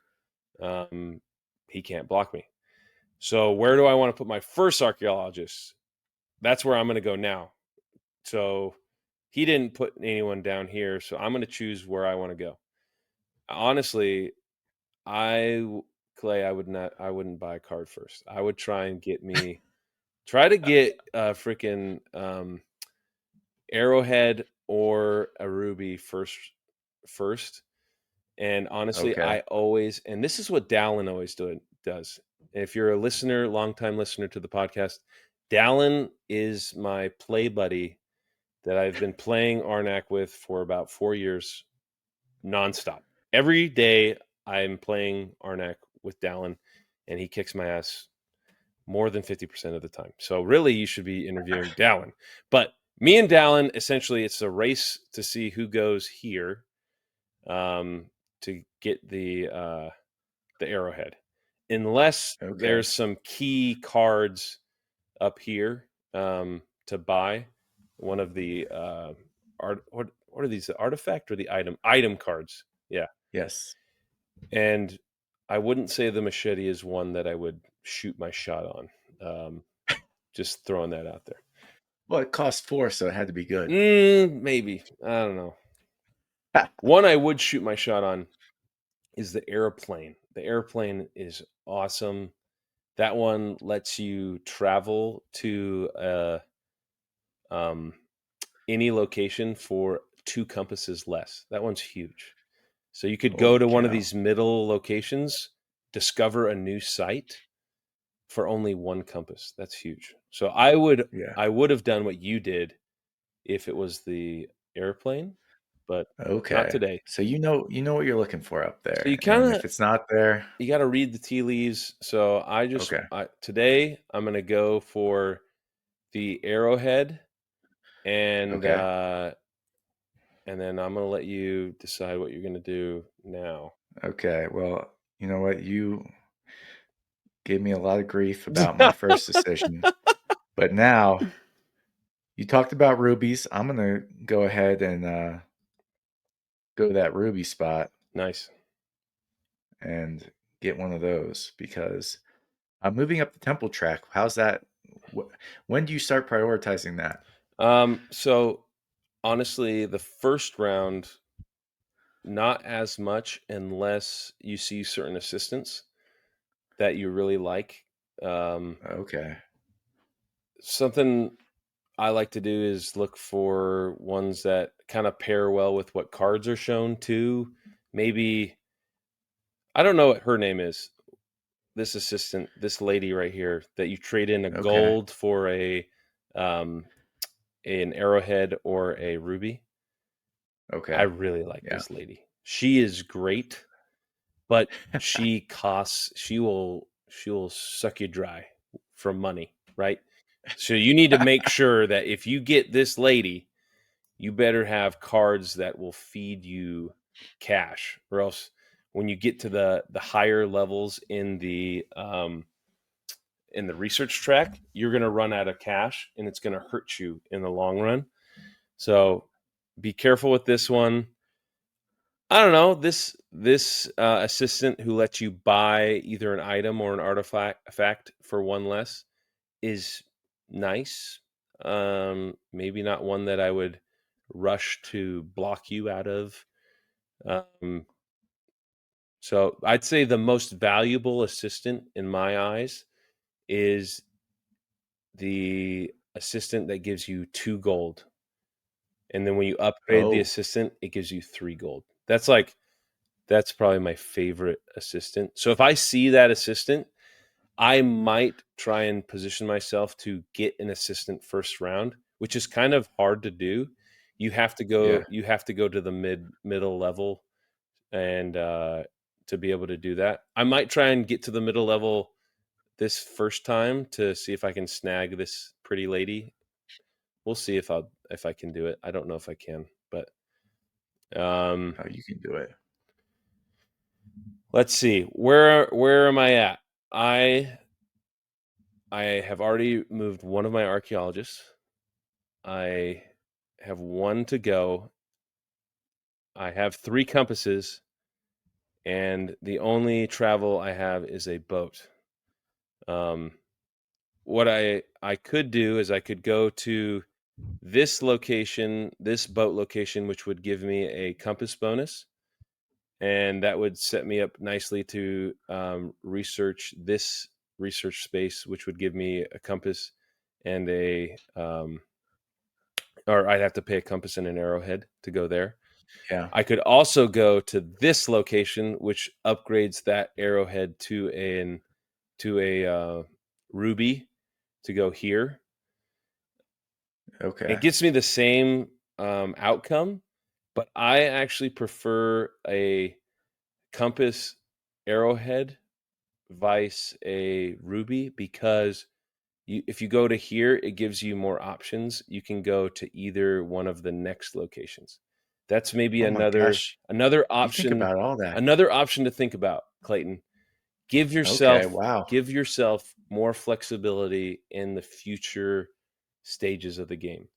he can't block me. So where do I want to put my first archaeologist? That's where I'm going to go now. So he didn't put anyone down here, so I'm going to choose where I want to go. Honestly, Clay, I wouldn't buy a card first. I would try to get a freaking arrowhead or a ruby first. And honestly, Okay. and this is what Dallin always does. If you're a listener, longtime listener to the podcast, Dallin is my play buddy that I've been playing Arnak with for about 4 years nonstop. Every day I'm playing Arnak with Dallin, and he kicks my ass more than 50% of the time. So really, you should be interviewing Dallin. But me and Dallin, essentially, it's a race to see who goes here to get the arrowhead, unless Okay. there's some key cards up here to buy. One of the what are these? The artifact or the item cards? Yeah, Yes. and I wouldn't say the machete is one that I would shoot my shot on. Um, just throwing that out there. Well, it cost 4, so it had to be good. Maybe, I don't know. One I would shoot my shot on is the airplane. The airplane is awesome. That one lets you travel to um, any location for 2 compasses less. That one's huge. So you could go Holy to one of cow. these middle locations, discover a new site for only 1 compass. That's huge. So Yeah. I would have done what you did if it was the airplane, but not Okay. today. So you know what you're looking for up So you there, kind and of if it's not there, you got to read the tea leaves. So okay. today I'm going to go for the arrowhead, and Okay. and then I'm going to let you decide what you're going to do now. Okay. Well, you know what? You gave me a lot of grief about my first decision, but now you talked about rubies. I'm gonna go ahead and go to that ruby spot Nice. and get one of those because I'm moving up the temple track. How's that? When do you start prioritizing that? So honestly, the first round, not as much unless you see certain assistants that you really like. Um, Okay. Something I like to do is look for ones that kind of pair well with what cards are shown too. Maybe I don't know what her name is. This assistant, this lady right here, that you trade in a Okay. gold for um, an arrowhead or a ruby. I Okay. really like Yeah. this lady. She is great, but she will suck you dry for money, right? So you need to make sure that if you get this lady, you better have cards that will feed you cash, or else when you get to the higher levels in the research track, you're going to run out of cash, and it's going to hurt you in the long run. So be careful with this one. I don't know, this assistant who lets you buy either an item or an artifact for 1 less is nice. Maybe not one that I would rush to block you out of. Um, so I'd say the most valuable assistant in my eyes is the assistant that gives you 2 gold. And then when you upgrade the Oh, assistant, it gives you 3 gold. That's probably my favorite assistant. So if I see that assistant, I might try and position myself to get an assistant first round, which is kind of hard to do. yeah. You have to go to the middle level and to be able to do that. I might try and get to the middle level this first time to see if I can snag this pretty lady. We'll see if I can do it. I don't know if I can, but um Oh, you can do it. let's see. Where am I at? I I have already moved one of my archaeologists. I have one to go. I have 3 compasses, and the only travel I have is a boat. Um, what I could do is I could go to this location, this boat location, which would give me a compass bonus, and that would set me up nicely to research this research space, which would give me a compass and or I'd have to pay a compass and an arrowhead to go there. Yeah. I could also go to this location, which upgrades that arrowhead to a ruby to go here. It Okay. gets me the same outcome, but I actually prefer a compass arrowhead vice a ruby because if you go to here, it gives you more options. You can go to either one of the next locations. That's maybe Oh my gosh. another You think option about all that. another option to think about, Clayton. Give Okay. yourself Wow. give yourself more flexibility in the future stages of the game.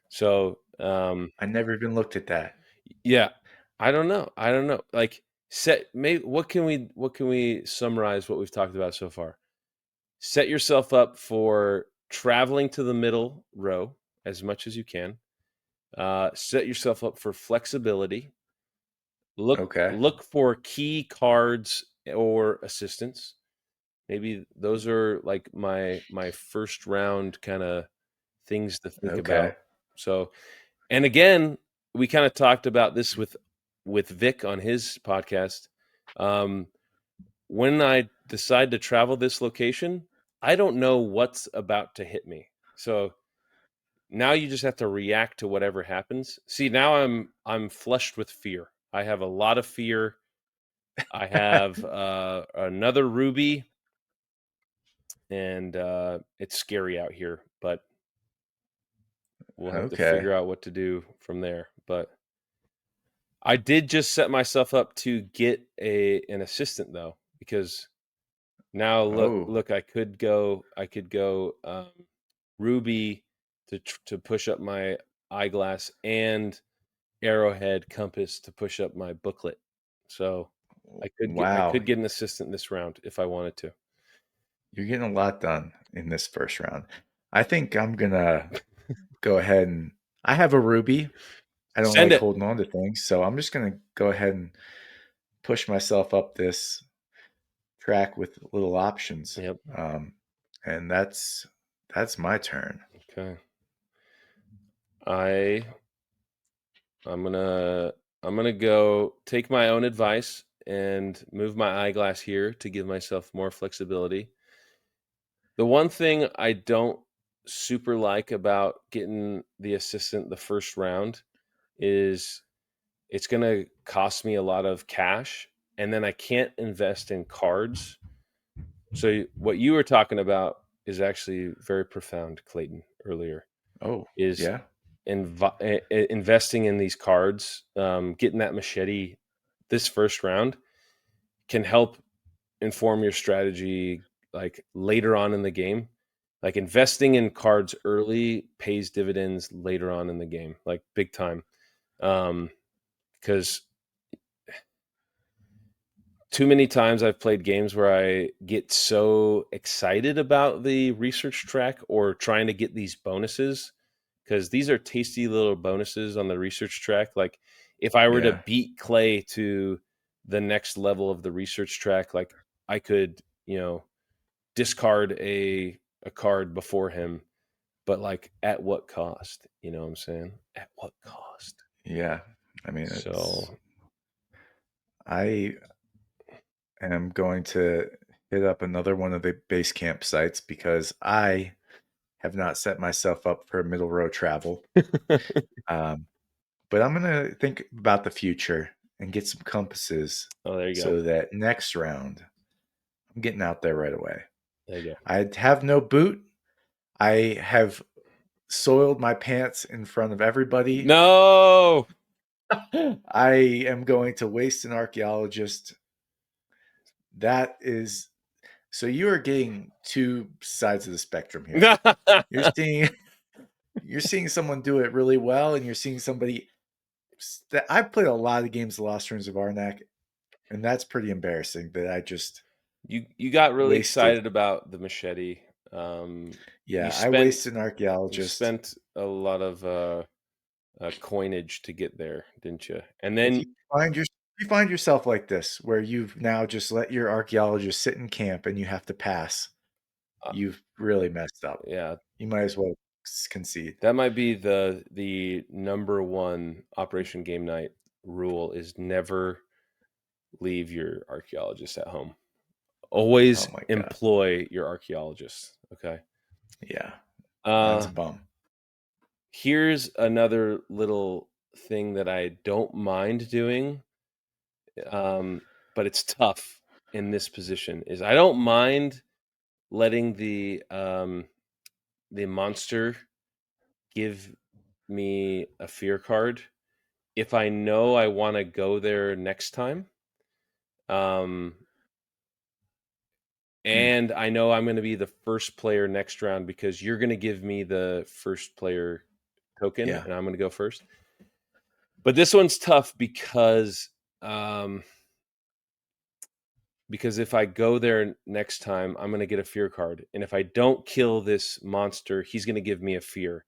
So, I never even looked at that. yeah, I don't know. Like set maybe what can we summarize what we've talked about so far? Set yourself up for traveling to the middle row as much as you can. Set yourself up for flexibility. Okay. Look for key cards or assistance. Maybe those are like my first round kind of things to think Okay. about. So, and again, we kind of talked about this with Vic on his podcast. Um, when I decide to travel this location, I don't know what's about to hit me. So now you just have to react to whatever happens. See, now I'm flushed with fear. I have a lot of fear. I have another ruby, and it's scary out here, but we'll have to Okay. figure out what to do from there. But I did just set myself up to get an assistant though, because now Oh, look, I could go ruby to push up my eyeglass and arrowhead compass to push up my booklet. So I wow. could get an assistant this round if I wanted to. You're getting a lot done in this first round. I think I'm gonna go ahead and I have a ruby. I don't Send like it. holding on to things, so I'm just gonna go ahead and push myself up this track with little options. Yep. Um, and that's my turn. Okay. I I'm gonna I'm gonna go take my own advice and move my eyeglass here to give myself more flexibility. The one thing I don't super like about getting the assistant the first round is it's going to cost me a lot of cash and then I can't invest in cards. So what you were talking about is actually very profound, Clayton, earlier Oh, is yeah. investing in these cards, getting that machete this first round can help inform your strategy like later on in the game. Like investing in cards early pays dividends later on in the game, like big time. Because too many times I've played games where I get so excited about the research track or trying to get these bonuses because these are tasty little bonuses on the research track. Like if I were to Yeah. beat Clay to the next level of the research track, like I could, discard a card before him, but like at what cost? You know what I'm saying? At what cost? Yeah. I mean, it's So I am going to hit up another one of the base camp sites because I have not set myself up for middle row travel. Um, but I'm gonna think about the future and get some compasses oh, there you go. so that next round I'm getting out there right away. There you go. I have no boot. I have soiled my pants in front of everybody. No. I am going to waste an archaeologist. That is so you are getting two sides of the spectrum here. You're seeing you're seeing someone do it really well, and you're seeing somebody that I've played a lot of games of Lost Ruins of Arnak, and that's pretty embarrassing that I just You got really wasted. excited about the machete. Um, you Yeah, I spent wasted an you archaeologist. spent a lot of coinage to get there, didn't you? And If then you find yourself like this, where you've now just let your archaeologist sit in camp and you have to pass, uh, you've really messed up. yeah, You might as well concede. that might be the number one Operation Game Night rule is never leave your archaeologist at home. Oh Always my god. employ your archaeologist. Okay. Yeah, that's Uh, a bum. here's another little thing that I don't mind doing, um, but it's tough in this position. Is I don't mind letting the monster give me a fear card if I know I want to go there next time. Um, Hmm. and I know I'm going to be the first player next round because you're going to give me the first player token Yeah, and I'm going to go first. But this one's tough um because if I go there next time, I'm going to get a fear card. And if I don't kill this monster, he's going to give me a fear.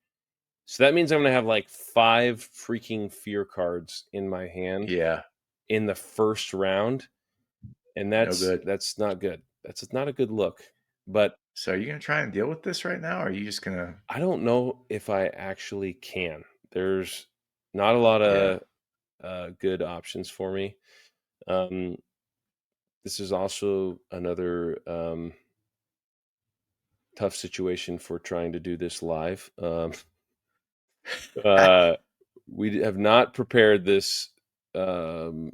So that means I'm going to have like 5 freaking fear cards in my hand yeah, in the first round, and no good. that's not good. That's not a good look. But So are you gonna try and deal with this right now, or are you just gonna I don't know if I actually can. There's not a lot yeah. of good options for me. Um, this is also another tough situation for trying to do this live. Uh, we have not prepared this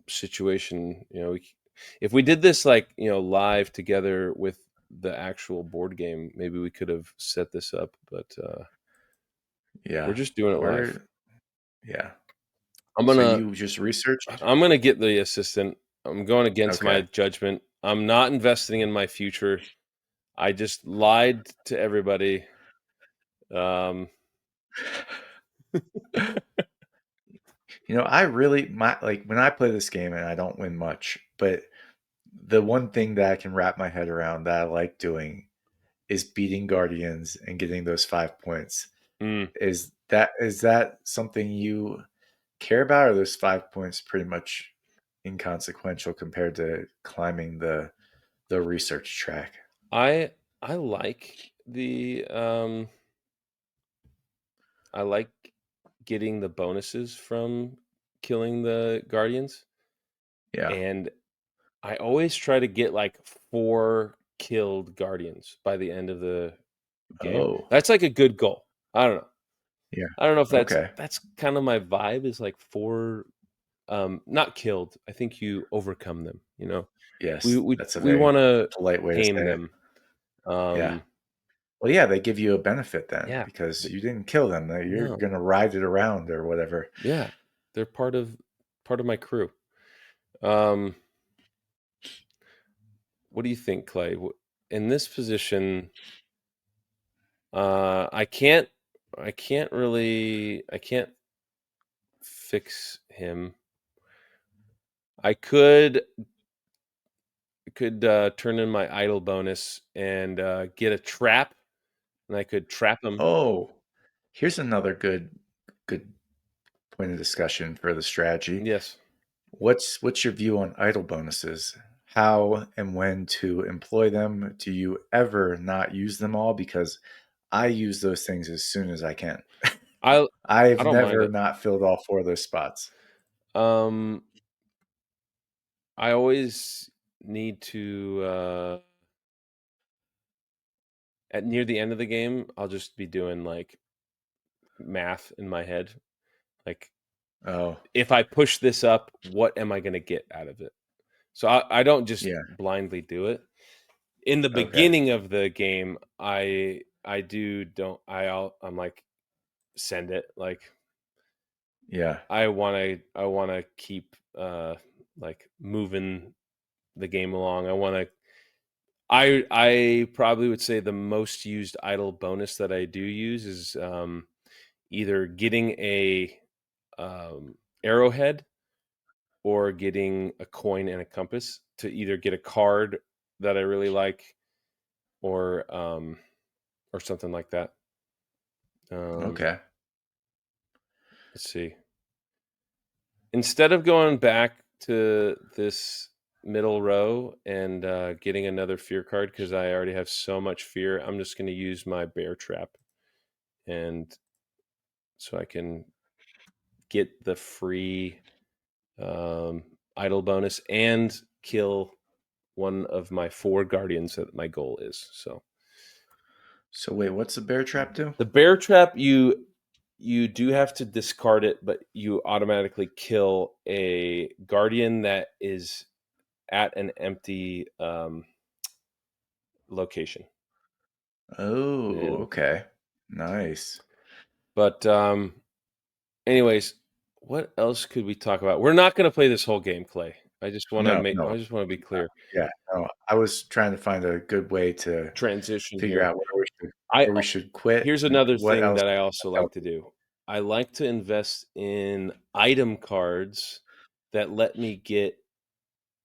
situation. If we did this like live together with the actual board game, maybe we could have set this up. But we're Yeah, just doing it live. we're yeah. I'm So gonna you just researched? I'm gonna get the assistant. I'm going against my Okay. judgment. I'm not investing in my future. I just lied to everybody. Um, I really my like, when I play this game and I don't win much, but the one thing that I can wrap my head around that I like doing is beating Guardians and getting those 5 points. mm, Is that something you care about, or are those 5 points pretty much inconsequential compared to climbing the research track? I I like I like getting the bonuses from killing the guardians, Yeah. and I always try to get like 4 killed guardians by the end of the game. Oh, That's like a good goal. I don't know. yeah. I don't know if Okay. that's kind of my vibe is like 4 not killed. I think you overcome them, you know. We Yes, we that's a we very want to polite way to tame say it. them. Yeah. Um Well, yeah, they give you a benefit then yeah. because you didn't kill them. You're No. gonna ride it around or whatever. Yeah. They're part of my crew. Um What do you think, Clay? In this position, I can't fix him. I could turn in my idle bonus and get a trap, and I could trap him. Oh, here's another good point of discussion for the strategy. Yes, What's your view on idle bonuses? How and when to employ them? Do you ever not use them all? Because I use those things as soon as I can. I I I've don't mind never it. not filled all 4 of those spots. Um, I always need to at near the end of the game. I'll just be doing like math in my head, like Oh, if I push this up, what am I going to get out of it? So I don't just yeah. blindly do it. In the Okay. beginning of the game, I do don't I'm like send it. Like Yeah. I want to keep like moving the game along. I probably would say the most used idle bonus that I do use is either getting a arrowhead or getting a coin and a compass to either get a card that I really like, or something like that. Um, Okay. let's see. Instead of going back to this middle row and getting another fear card because I already have so much fear, I'm just going to use my bear trap, and so I can get the free um, idle bonus and kill one of my 4 guardians that my goal is. So So wait, what's the bear trap do? the bear trap, you do have to discard it, but you automatically kill a guardian that is at an empty location. Oh, And okay. Nice. but anyways, what else could we talk about? We're not going to play this whole game, Clay. No, no. I just want to be clear. Yeah, no. I was trying to find a good way to Transition figure here. out I where we should quit Here's and another what thing else that I can also help like to you. do. I like to invest in item cards that let me get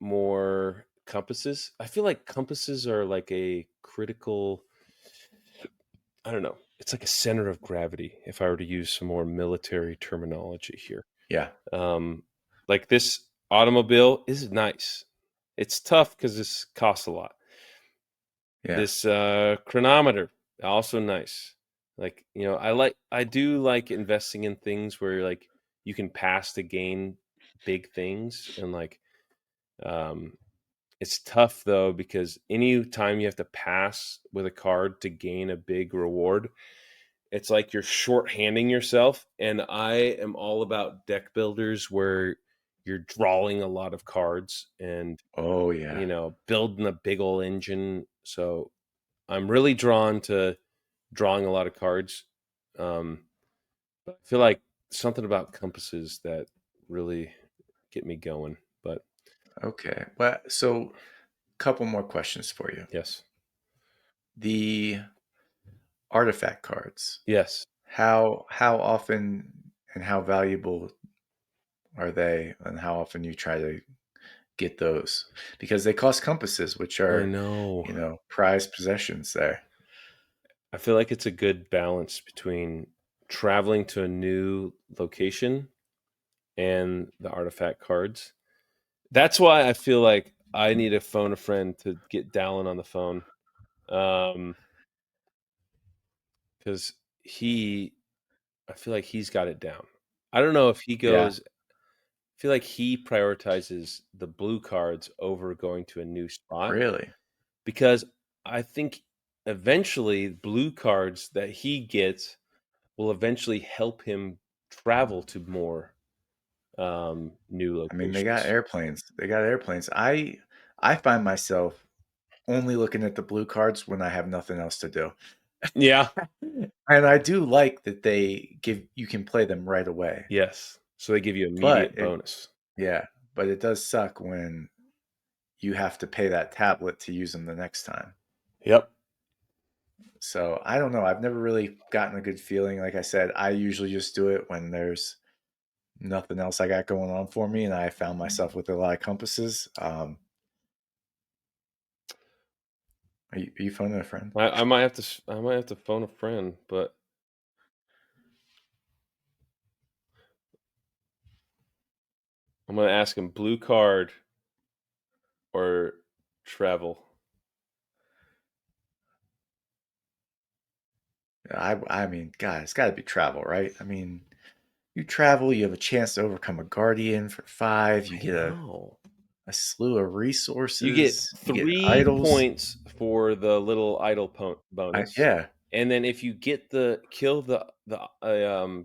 more compasses. I feel like compasses are like a critical, I don't know, it's like a center of gravity if I were to use some more military terminology here. Yeah, Um, like this automobile is nice. It's tough because this costs a lot. yeah. This chronometer also nice. Like, I do like investing in things where like you can pass to gain big things, and like um it's tough though because any time you have to pass with a card to gain a big reward, it's like you're shorthanding yourself. And I am all about deck builders where you're drawing a lot of cards and Oh, yeah. building a big old engine. So I'm really drawn to drawing a lot of cards. But I feel like something about compasses that really get me going. But Okay. Well, so couple more questions for you. yes, The artifact cards. yes, How often and how valuable are they, and how often you try to get those? Because they cost compasses, which I are, know. prized possessions there. I feel like it's a good balance between traveling to a new location and the artifact cards. That's why I feel like I need to phone a friend to get Dallin on the phone. Um, because he, I feel like he's got it down. I don't know if he Yeah, goes, I feel like he prioritizes the blue cards over going to a new spot really. because I think eventually blue cards that he gets will eventually help him travel to more new I mean, they got locations. airplanes. They got airplanes. I find myself only looking at the blue cards when I have nothing else to do. Yeah. And I do like that they give you can play them right away. Yes. So they give you But immediate it bonus. yeah, but it does suck when you have to pay that tablet to use them the next time. Yep. So I don't know. I've never really gotten a good feeling. Like I said, I usually just do it when there's nothing else I got going on for me, and I found myself with a lot of compasses. Are you phoning a friend? I might have to I might have to phone a friend, but I'm gonna ask him blue card or travel. I mean, God, it's got to be travel, right? I mean, you travel, you have a chance to overcome a guardian for 5. You I get know. a slew of You get resources. You get 3 points for the little idle bonus, Yeah, and then if you get the kill the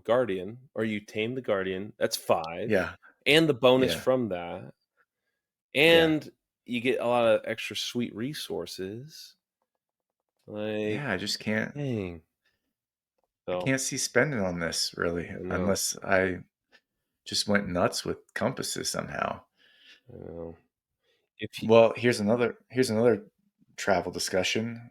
guardian or you tame the guardian, that's 5, yeah, and the bonus yeah, from that, yeah, and you get a lot of extra sweet resources. Like, yeah. dang. I So can't see spending on this really, I know, unless I just went nuts with compasses somehow. I know. If you, Well, here's another travel discussion.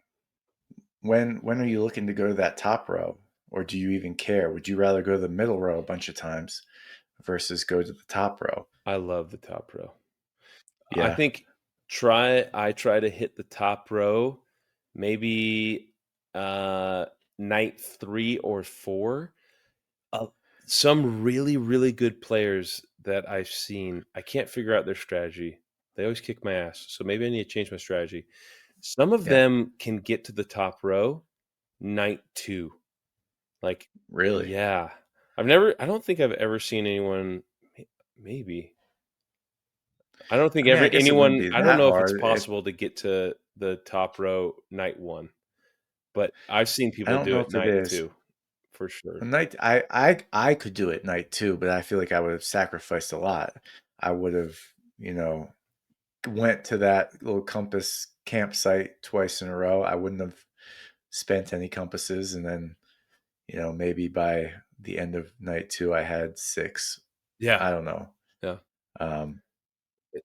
When are you looking to go to that top row, or do you even care? Would you rather go to the middle row a bunch of times versus go to the top row? I love the top row. I Yeah, think I try to hit the top row, maybe, uh, night 3 or 4. Uh, some really, really good players that I've seen, I can't figure out their strategy. They always kick my ass, so maybe I need to change my strategy. Some of Yeah. them can get to the top row night 2. Like, Really? yeah. I don't think I've ever seen anyone maybe. I mean, I guess it wouldn't be I don't that know if it's hard. If possible to get to the top row night 1, but I've seen I people don't do know it if it night is. 2 for sure. A night I could do it night too, but I feel like I would have sacrificed a lot. I would have, you know, went to that little compass campsite twice in a row. I wouldn't have spent any compasses, and then, maybe by the end of night two I had six. Yeah, I don't know. yeah. Um,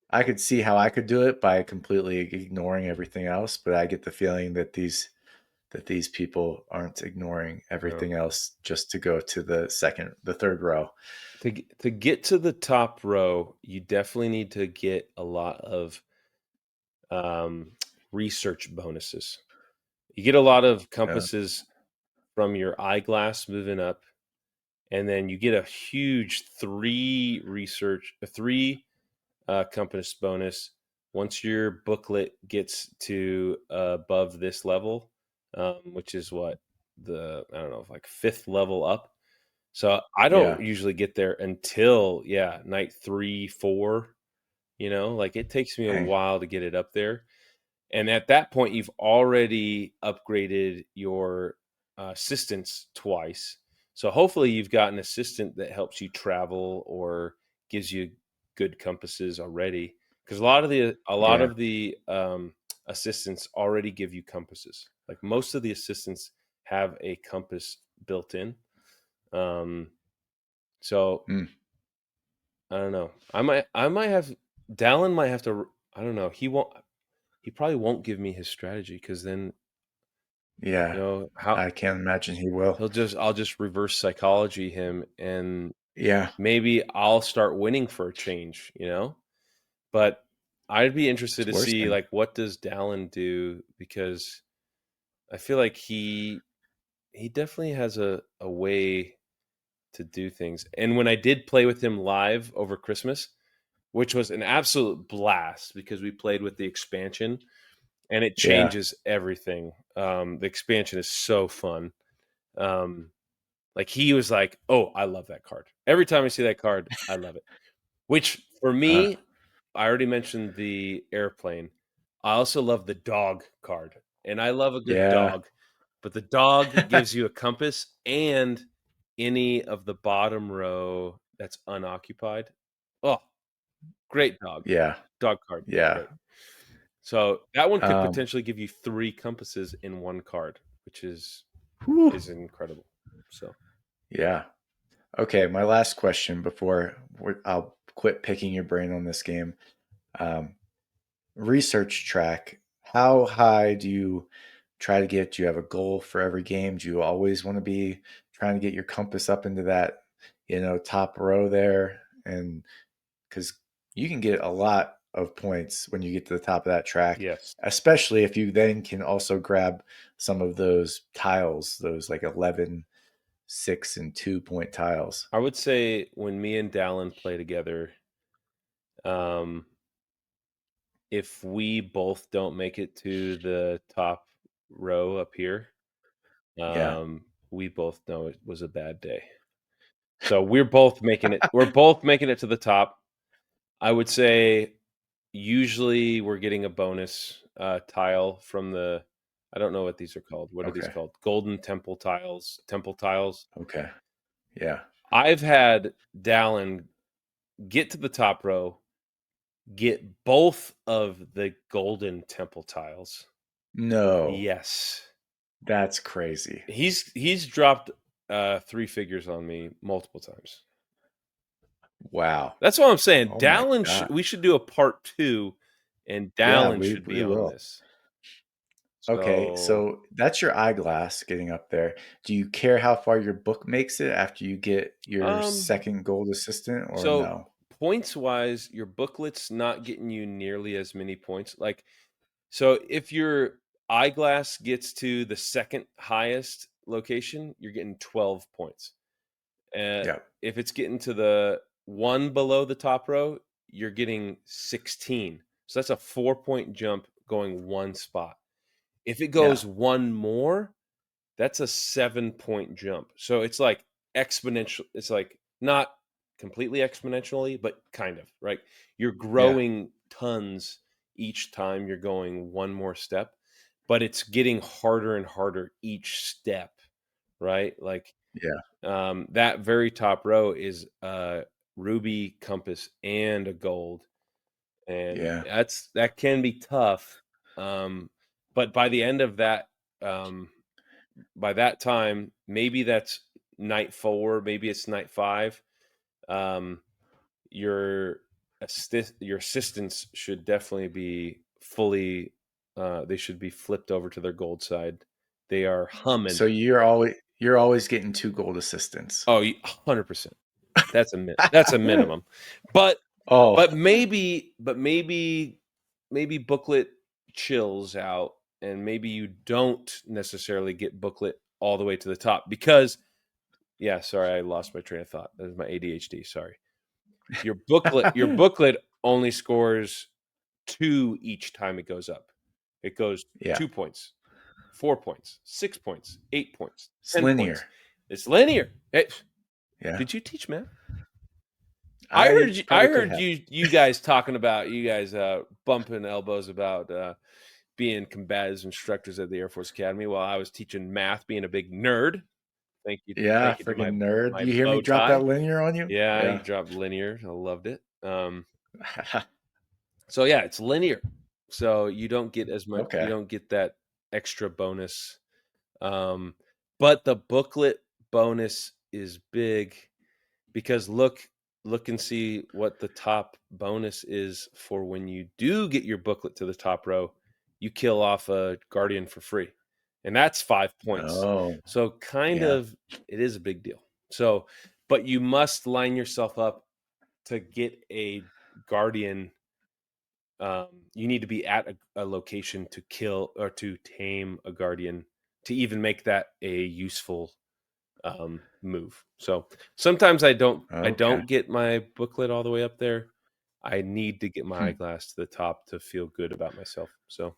I could see how I could do it by completely ignoring everything else, but I get the feeling that these people aren't ignoring No. everything else just to go to the third row. To get to the top row, you definitely need to get a lot of, um, research bonuses. You get a lot of Yeah, compasses from your eyeglass moving up, and then you get a huge 3 compass bonus once your booklet gets to above this level, which is what I don't know, like 5th level up. So I don't yeah, usually get there until night 3, 4. Like it takes me a dang, while to get it up there. And at that point, you've already upgraded your assistance twice. So hopefully, you've got an assistant that helps you travel or gives you good compasses already. Because a lot yeah. of the assistants already give you compasses. Like most of the assistants have a compass built in. Um, so Mm, I don't know. I might have Dallin might have to. I don't know. He won't. He probably won't give me his strategy because then yeah, how I can't imagine he will. I'll just reverse psychology him and Yeah, maybe I'll start winning for a change. But I'd be interested it's to worse see than like what does Dallin do because I feel like he definitely has a way to do things. And when I did play with him live over Christmas, which was an absolute blast because we played with the expansion and it yeah, changes everything. The expansion is so fun. Um, Like he was like, "Oh, I love that card. Every time I see that card, I love it." Which for uh, me, I already mentioned the airplane. I also love the dog card, and I love a good yeah, dog. But the dog gives you a compass and any of the bottom row that's unoccupied. Oh, great yeah, dog card, yeah. great. So that one could Um, potentially give you 3 compasses in one card, which whew, is incredible. So yeah. Okay, my last question before I'll quit picking your brain on this game. Um, Research track. How high do you try to get? Do you have a goal for every game? Do you always want to be trying to get your compass up into that, top row there? And because you can get a lot of points when you get to the top of that track, yes. especially if you then can also grab some of those tiles, those like 11, 6, and 2 point tiles. I would say when me and Dallin play together, um, if we both don't make it to the top row up here, Yeah. we both know it was a bad day. So we're both making it. We're both making it to the top. I would say usually we're getting a bonus tile from the. I don't know what these are called. What are these Okay. called? Golden temple tiles. Temple tiles. Okay. Yeah. I've had Dallin get to the top row, get both of the golden temple tiles. No, Yes. that's crazy. He's dropped 3 figures on me multiple times. Wow. That's what I'm saying. Oh my God. We should do a part 2 and Yeah, Dallin we should be we on will. this. Okay, So, so that's your eyeglass getting up there. Do you care how far your book makes it after you get your um second gold assistant or so no? points wise, your booklet's not getting you nearly as many points. Like, so if your eyeglass gets to the second highest location, you're getting 12 points. Uh, Yeah. if it's getting to the one below the top row, you're getting 16. So that's a 4-point jump going one spot. If it Yeah. goes one more, that's a 7-point jump. So it's like exponential. It's like not completely exponentially, but kind of, right? You're Yeah. growing tons each time you're going one more step, but it's getting harder and harder each step, right? Like Yeah. that very top row is a ruby compass and a gold, and Yeah. that can be tough. But by the end of that, um, by that time, maybe that's night 4, maybe it's night 5. Um, your your assistants should definitely be fully. They should be flipped over to their gold side. They are humming. So you're always getting 2 gold assistants. Oh, 100%. That's a minimum. But Oh, maybe booklet chills out, and maybe you don't necessarily get booklet all the way to the top because yeah, sorry, I lost my train of thought. That was my ADHD, sorry. Your booklet only scores 2 each time it goes up. It goes yeah. 2 points, 4 points, 6 points, 8 points, It's 10 points. linear. It's linear. Yeah. Did you teach math? I I heard you. I probably could heard have. you guys talking about you guys bumping elbows about being combative instructors at the Air Force Academy while I was teaching math, being a big nerd. Yeah, Thank you to freaking nerd. my You hear me bow drop that tie. linear on you? Yeah, you Yeah. dropped linear. I loved it. So yeah, it's linear. So you don't get as much. You Okay. don't get that extra bonus. Um, but the booklet bonus is big because look and see what the top bonus is for when you do get your booklet to the top row. You kill off a guardian for free, and that's 5 points. Oh, So kind yeah. of it is a big deal. So but you must line yourself up to get a guardian. You need to be at a location to kill or to tame a guardian to even make that a useful move. So sometimes I Okay. don't get my booklet all the way up there. I need to get my Hmm. eyeglass to the top to feel good about myself. So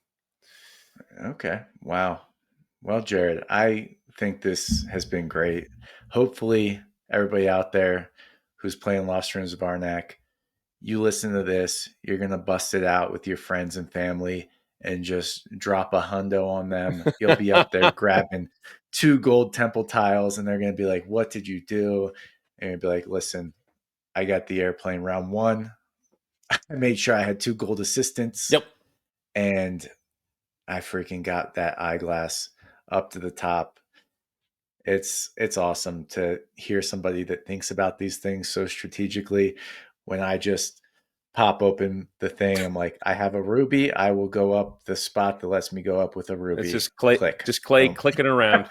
Okay. Wow. Well, Jared, I think this has been great. Hopefully, everybody out there who's playing Lost Ruins of Arnak, you listen to this, you're going to bust it out with your friends and family and just drop a hundo on them. You'll be up there grabbing 2 gold temple tiles, and they're going to be like, "What did you do?" And you'll be like, "Listen, I got the airplane round 1. I made sure I had 2 gold assistants, yep. and I freaking got that eyeglass up to the top." It's awesome to hear somebody that thinks about these things so strategically. When I just pop open the thing, I'm like, I have a ruby. I will go up the spot that lets me go up with a It's ruby. Click. just Clay Boom. clicking around.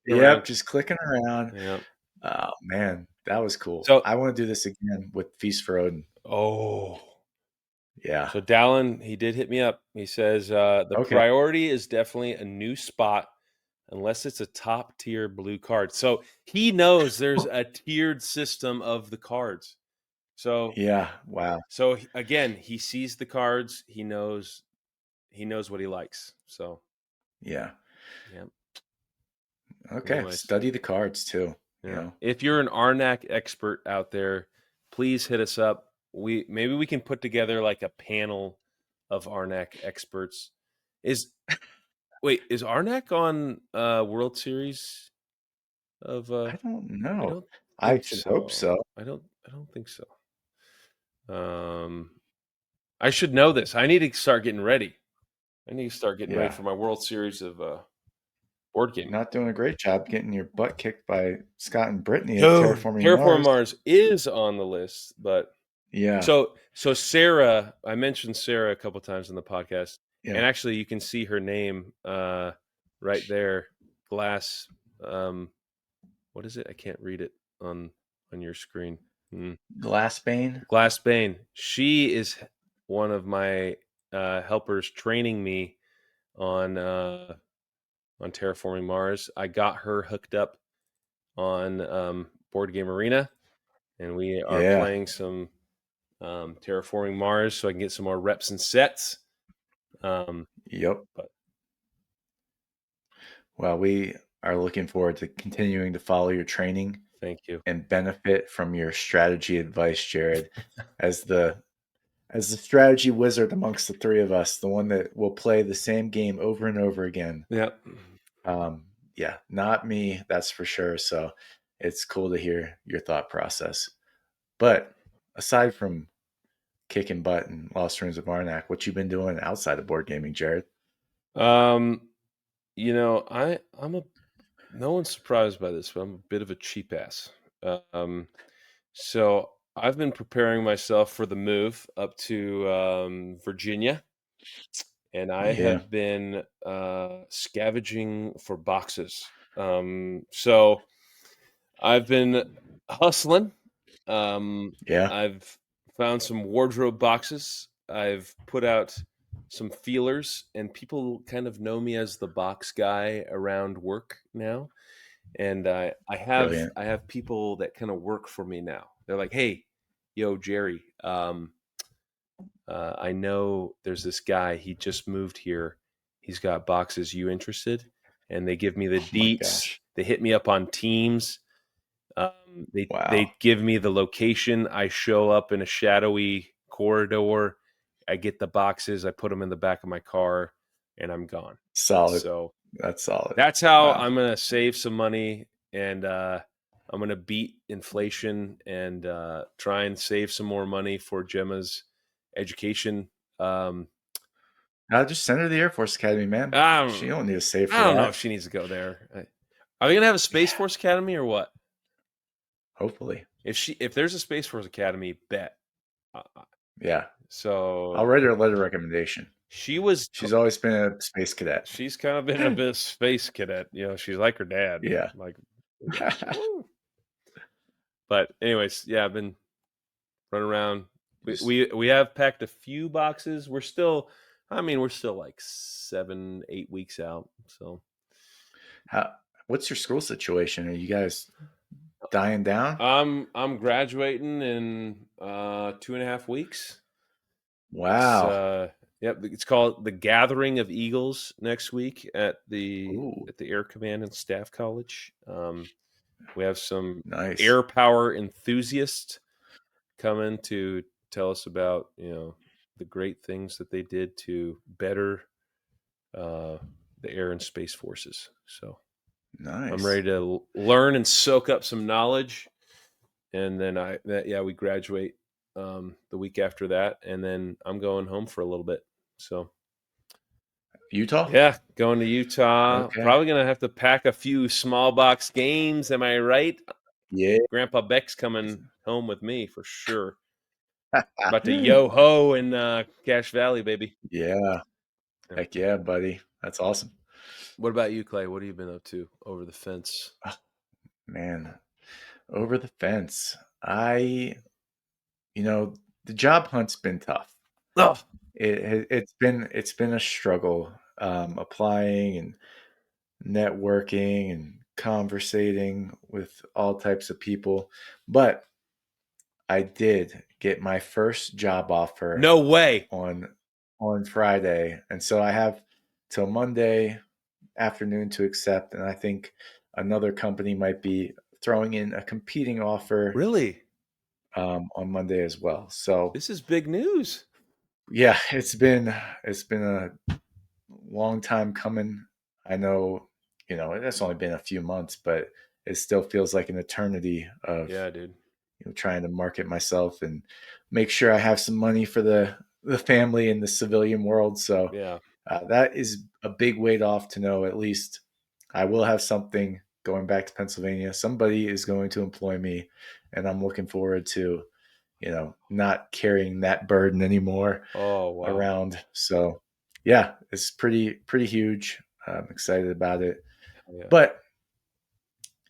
Yep, just clicking around. Yeah. Oh man, that was cool. So I want to do this again with Feast for Odin. oh. Yeah. So Dallin, he did hit me up. He says the Okay. priority is definitely a new spot unless it's a top tier blue card. So he knows there's a tiered system of the cards. So Yeah. Wow. again, he sees the cards. He knows what he likes. So Yeah. yeah. Okay. Anyways, Study the cards too. You yeah. know. If you're an Arnak expert out there, please hit us up. Maybe we can put together like a panel of Arnak experts. Is Is Arnak on World Series of I don't I know. don't I think should hope so. so. I don't think so. Um I should know this. I need to start getting ready. I need to start getting ready Yeah. for my World Series of board You're gaming. not doing a great job getting your butt kicked by Scott and Brittany at Dude, Terraforming Terraform Mars. Mars is on the list, but Yeah. so Sarah, I mentioned Sarah a couple times in the podcast, Yeah. and actually you can see her name right there. Glass what is it? I can't read it on your screen. Mm. Glassbane? Glassbane. She is one of my helpers training me on Terraforming Mars. I got her hooked up on Board Game Arena, and we are Yeah. playing some Terraforming Mars so I can get some more reps and sets. Yep. But Well, we are looking forward to continuing to follow your training thank you. and benefit from your strategy advice, Jared, as the strategy wizard amongst the three of us, the one that will play the same game over and over again. Yeah. Yeah, not me, that's for sure. So it's cool to hear your thought process. But aside from kicking butt and Lost Ruins of Arnak, what you been doing outside of board gaming, Jared? Um, I'm a no one's surprised by this, but I'm a bit of a cheap ass. Um, so I've been preparing myself for the move up to Virginia, and I Yeah, have been scavenging for boxes. So I've been hustling. yeah, I've found some wardrobe boxes. I've put out some feelers, and people kind of know me as the box guy around work now. And brilliant. I have people that kind of work for me now. They're like, "Hey, yo, Jerry, I know there's this guy. He just moved here. He's got boxes. You interested?" And they give me the Oh my deets. gosh. They hit me up on Teams. Wow. They give me the location. I show up in a shadowy corridor. I get the boxes. I put them in the back of my car, and I'm gone. Solid. So That's solid. that's how Wow. I'm gonna save some money, and I'm gonna beat inflation and try and save some more money for Gemma's education. Um, Now just send her to the Air Force Academy, man. I She don't, don't need to save I for don't know if that. she needs to go there. Are they gonna have a Space Yeah, Force Academy or what? hopefully. If there's a Space Force Academy, bet. Yeah. So I'll write her a letter of recommendation. she was She's always been a space cadet. she's kind of been a bit of space cadet. She's like her dad. Yeah. Like, woo. But anyways, yeah, I've been running around. We, Just we we have packed a few boxes. We're still like 7, 8 weeks out. So how what's your school situation? Are you guys dying down? I'm graduating in 2.5 weeks. It's Wow. yep. It's called the Gathering of Eagles next week at the Ooh, Air Command and Staff College. We have some nice. air power enthusiasts coming to tell us about the great things that they did to better uh, the air and space forces. So I'm Nice. ready to learn and soak up some knowledge, and then we graduate the week after that, and then I'm going home for a little bit. So Utah? yeah, going to Utah. Okay. Probably gonna have to pack a few small box games. Am I right? Yeah. Grandpa Beck's coming home with me for sure. About to yo ho in Cache Valley, baby. Yeah. Yeah. Heck yeah, buddy. That's awesome. What about you, Clay? What have you been up to over the fence? Oh, man, over the fence. The job hunt's been tough. Oh, It's been a struggle applying and networking and conversating with all types of people. But I did get my first job offer no way. on Friday, and so I have till Monday afternoon to accept. And I think another company might be throwing in a competing offer Really? on Monday as well. So This is big news. yeah, it's been a long time coming. I know, it's only been a few months, but it still feels like an eternity of Yeah, dude. trying to market myself and make sure I have some money for the family in the civilian world. So Yeah. that is a big weight off to know at least I will have something going back to Pennsylvania. Somebody is going to employ me, and I'm looking forward to not carrying that burden anymore Oh, wow. around. So yeah, it's pretty huge. I'm excited about it. Yeah. But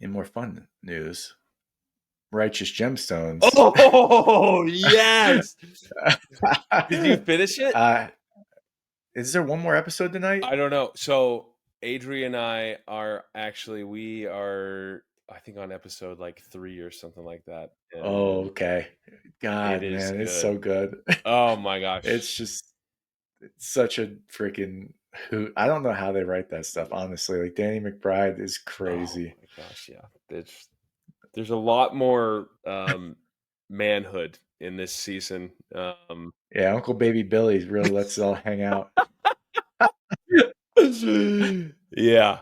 in more fun news, Righteous Gemstones. Oh, yes! Did you finish it? uh, is there one more episode tonight? I don't know. So, Adri and I are actually we are, I think, on episode, like, 3 or something like that, Oh, and okay. it God, is man, it's good. so good. Oh my It's gosh. just it's such a freaking hoot. I don't know how they write that stuff, honestly. Like Danny McBride is Oh crazy. my gosh, yeah. There's a lot more, manhood in this season. Yeah, Uncle Baby Billy really lets it all hang out. Yeah.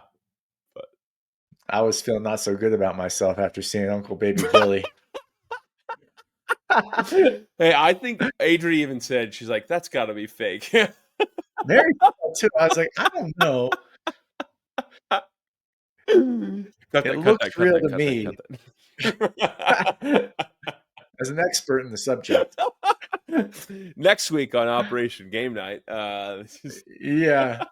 I was feeling not so good about myself after seeing Uncle Baby Billy. Hey, I think Adri even said, she's like, "That's gotta be fake." Mary thought too. I was like, I don't know. Cut It that, cut that, looked cut real that, to cut that, me cut that. as an expert in the subject. Next week on Operation Game Night, this is Yeah.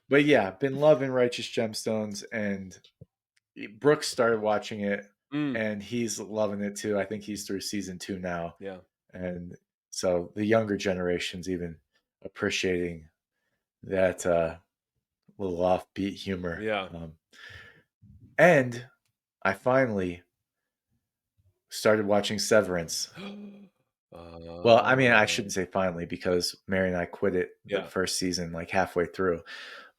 But yeah, been loving Righteous Gemstones, and Brooks started watching it Mm, and he's loving it too. I think he's through season 2 now. yeah, And so the younger generation's even appreciating that little offbeat humor. yeah. And I finally started watching Severance. Well, I mean, I shouldn't Oh, say finally because Mary and I quit it the yeah. first season like halfway through.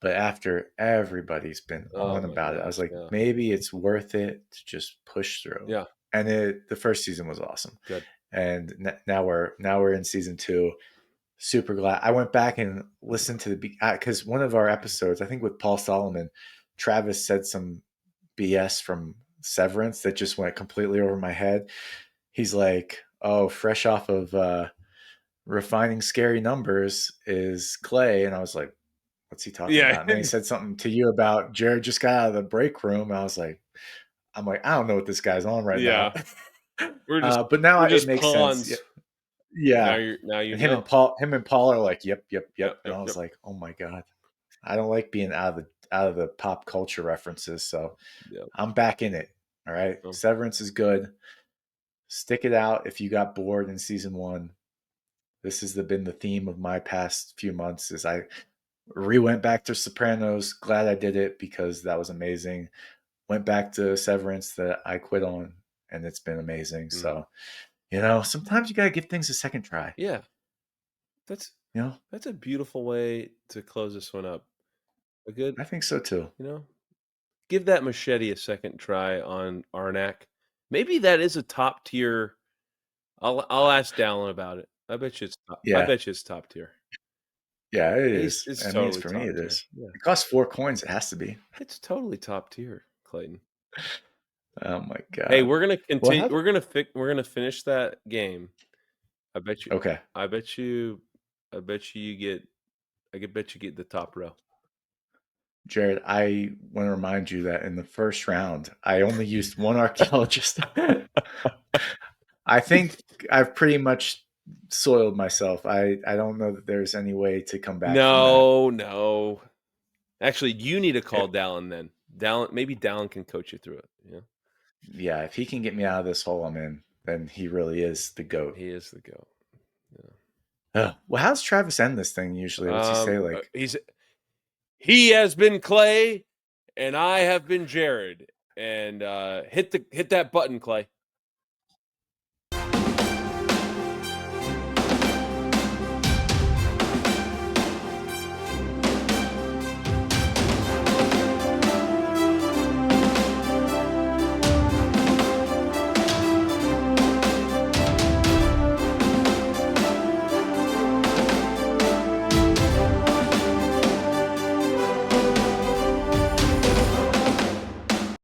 But after everybody's been Oh on my about it, I was gosh, like, yeah. maybe it's worth it to just push through. Yeah, And the first season was awesome. good. And now we're in season 2. Super glad. I went back and listened to the because one of our episodes, I think with Paul Solomon, Travis said some BS from Severance that just went completely over my head. He's like, "Oh, fresh off of refining scary numbers is Clay," and I was like, "What's he talking Yeah. about?" And then he said something to you about Jared just got out of the break room. And I was like, I don't know what this guy's on right now. Yeah. We're just But now we're it just makes sense. Yeah, pawns. yeah. Now you And know. Him and Paul are like, yep, yep, Yep, yep. And yep, I was yep, like, oh my god, I don't like being out of the pop culture references. So yep. I'm back in it. All right, Oh, Severance is good. Stick it out if you got bored in season 1. This has been the theme of my past few months. Is I went back to Sopranos. Glad I did it because that was amazing. Went back to Severance that I quit on, and it's been amazing. mm. So sometimes you gotta give things a second try. Yeah. That's You know, that's a beautiful way to close this one up. A good, I think so too. you know, give that machete a second try on Arnak. Maybe that is a top tier. I'll ask Dallin about it. I Yeah, bet you it's top tier. yeah, it It's is. it's I mean, it's totally for me, top it tier. is. Yeah. It costs 4 coins. It has to be. It's totally top tier, Clayton. Oh my Hey, god. we're gonna Well, continue. have We're gonna finish that game. I bet you. okay, I bet you. I bet you get. I could bet you get the top row. Jared. I want to remind you that in the first round, I only used one archaeologist. I think I've pretty much soiled myself. I don't know that there's any way to come back from that. No, no. Actually, you need to call It, Dallin then. Dallin, maybe Dallin can coach you through it. Yeah, yeah, if he can get me out of this hole I'm in, then he really is the goat. he is the goat. Yeah. Well, how's Travis end this thing usually? What's he say? Like, He has been Clay, and I have been Jared. And hit that button, Clay.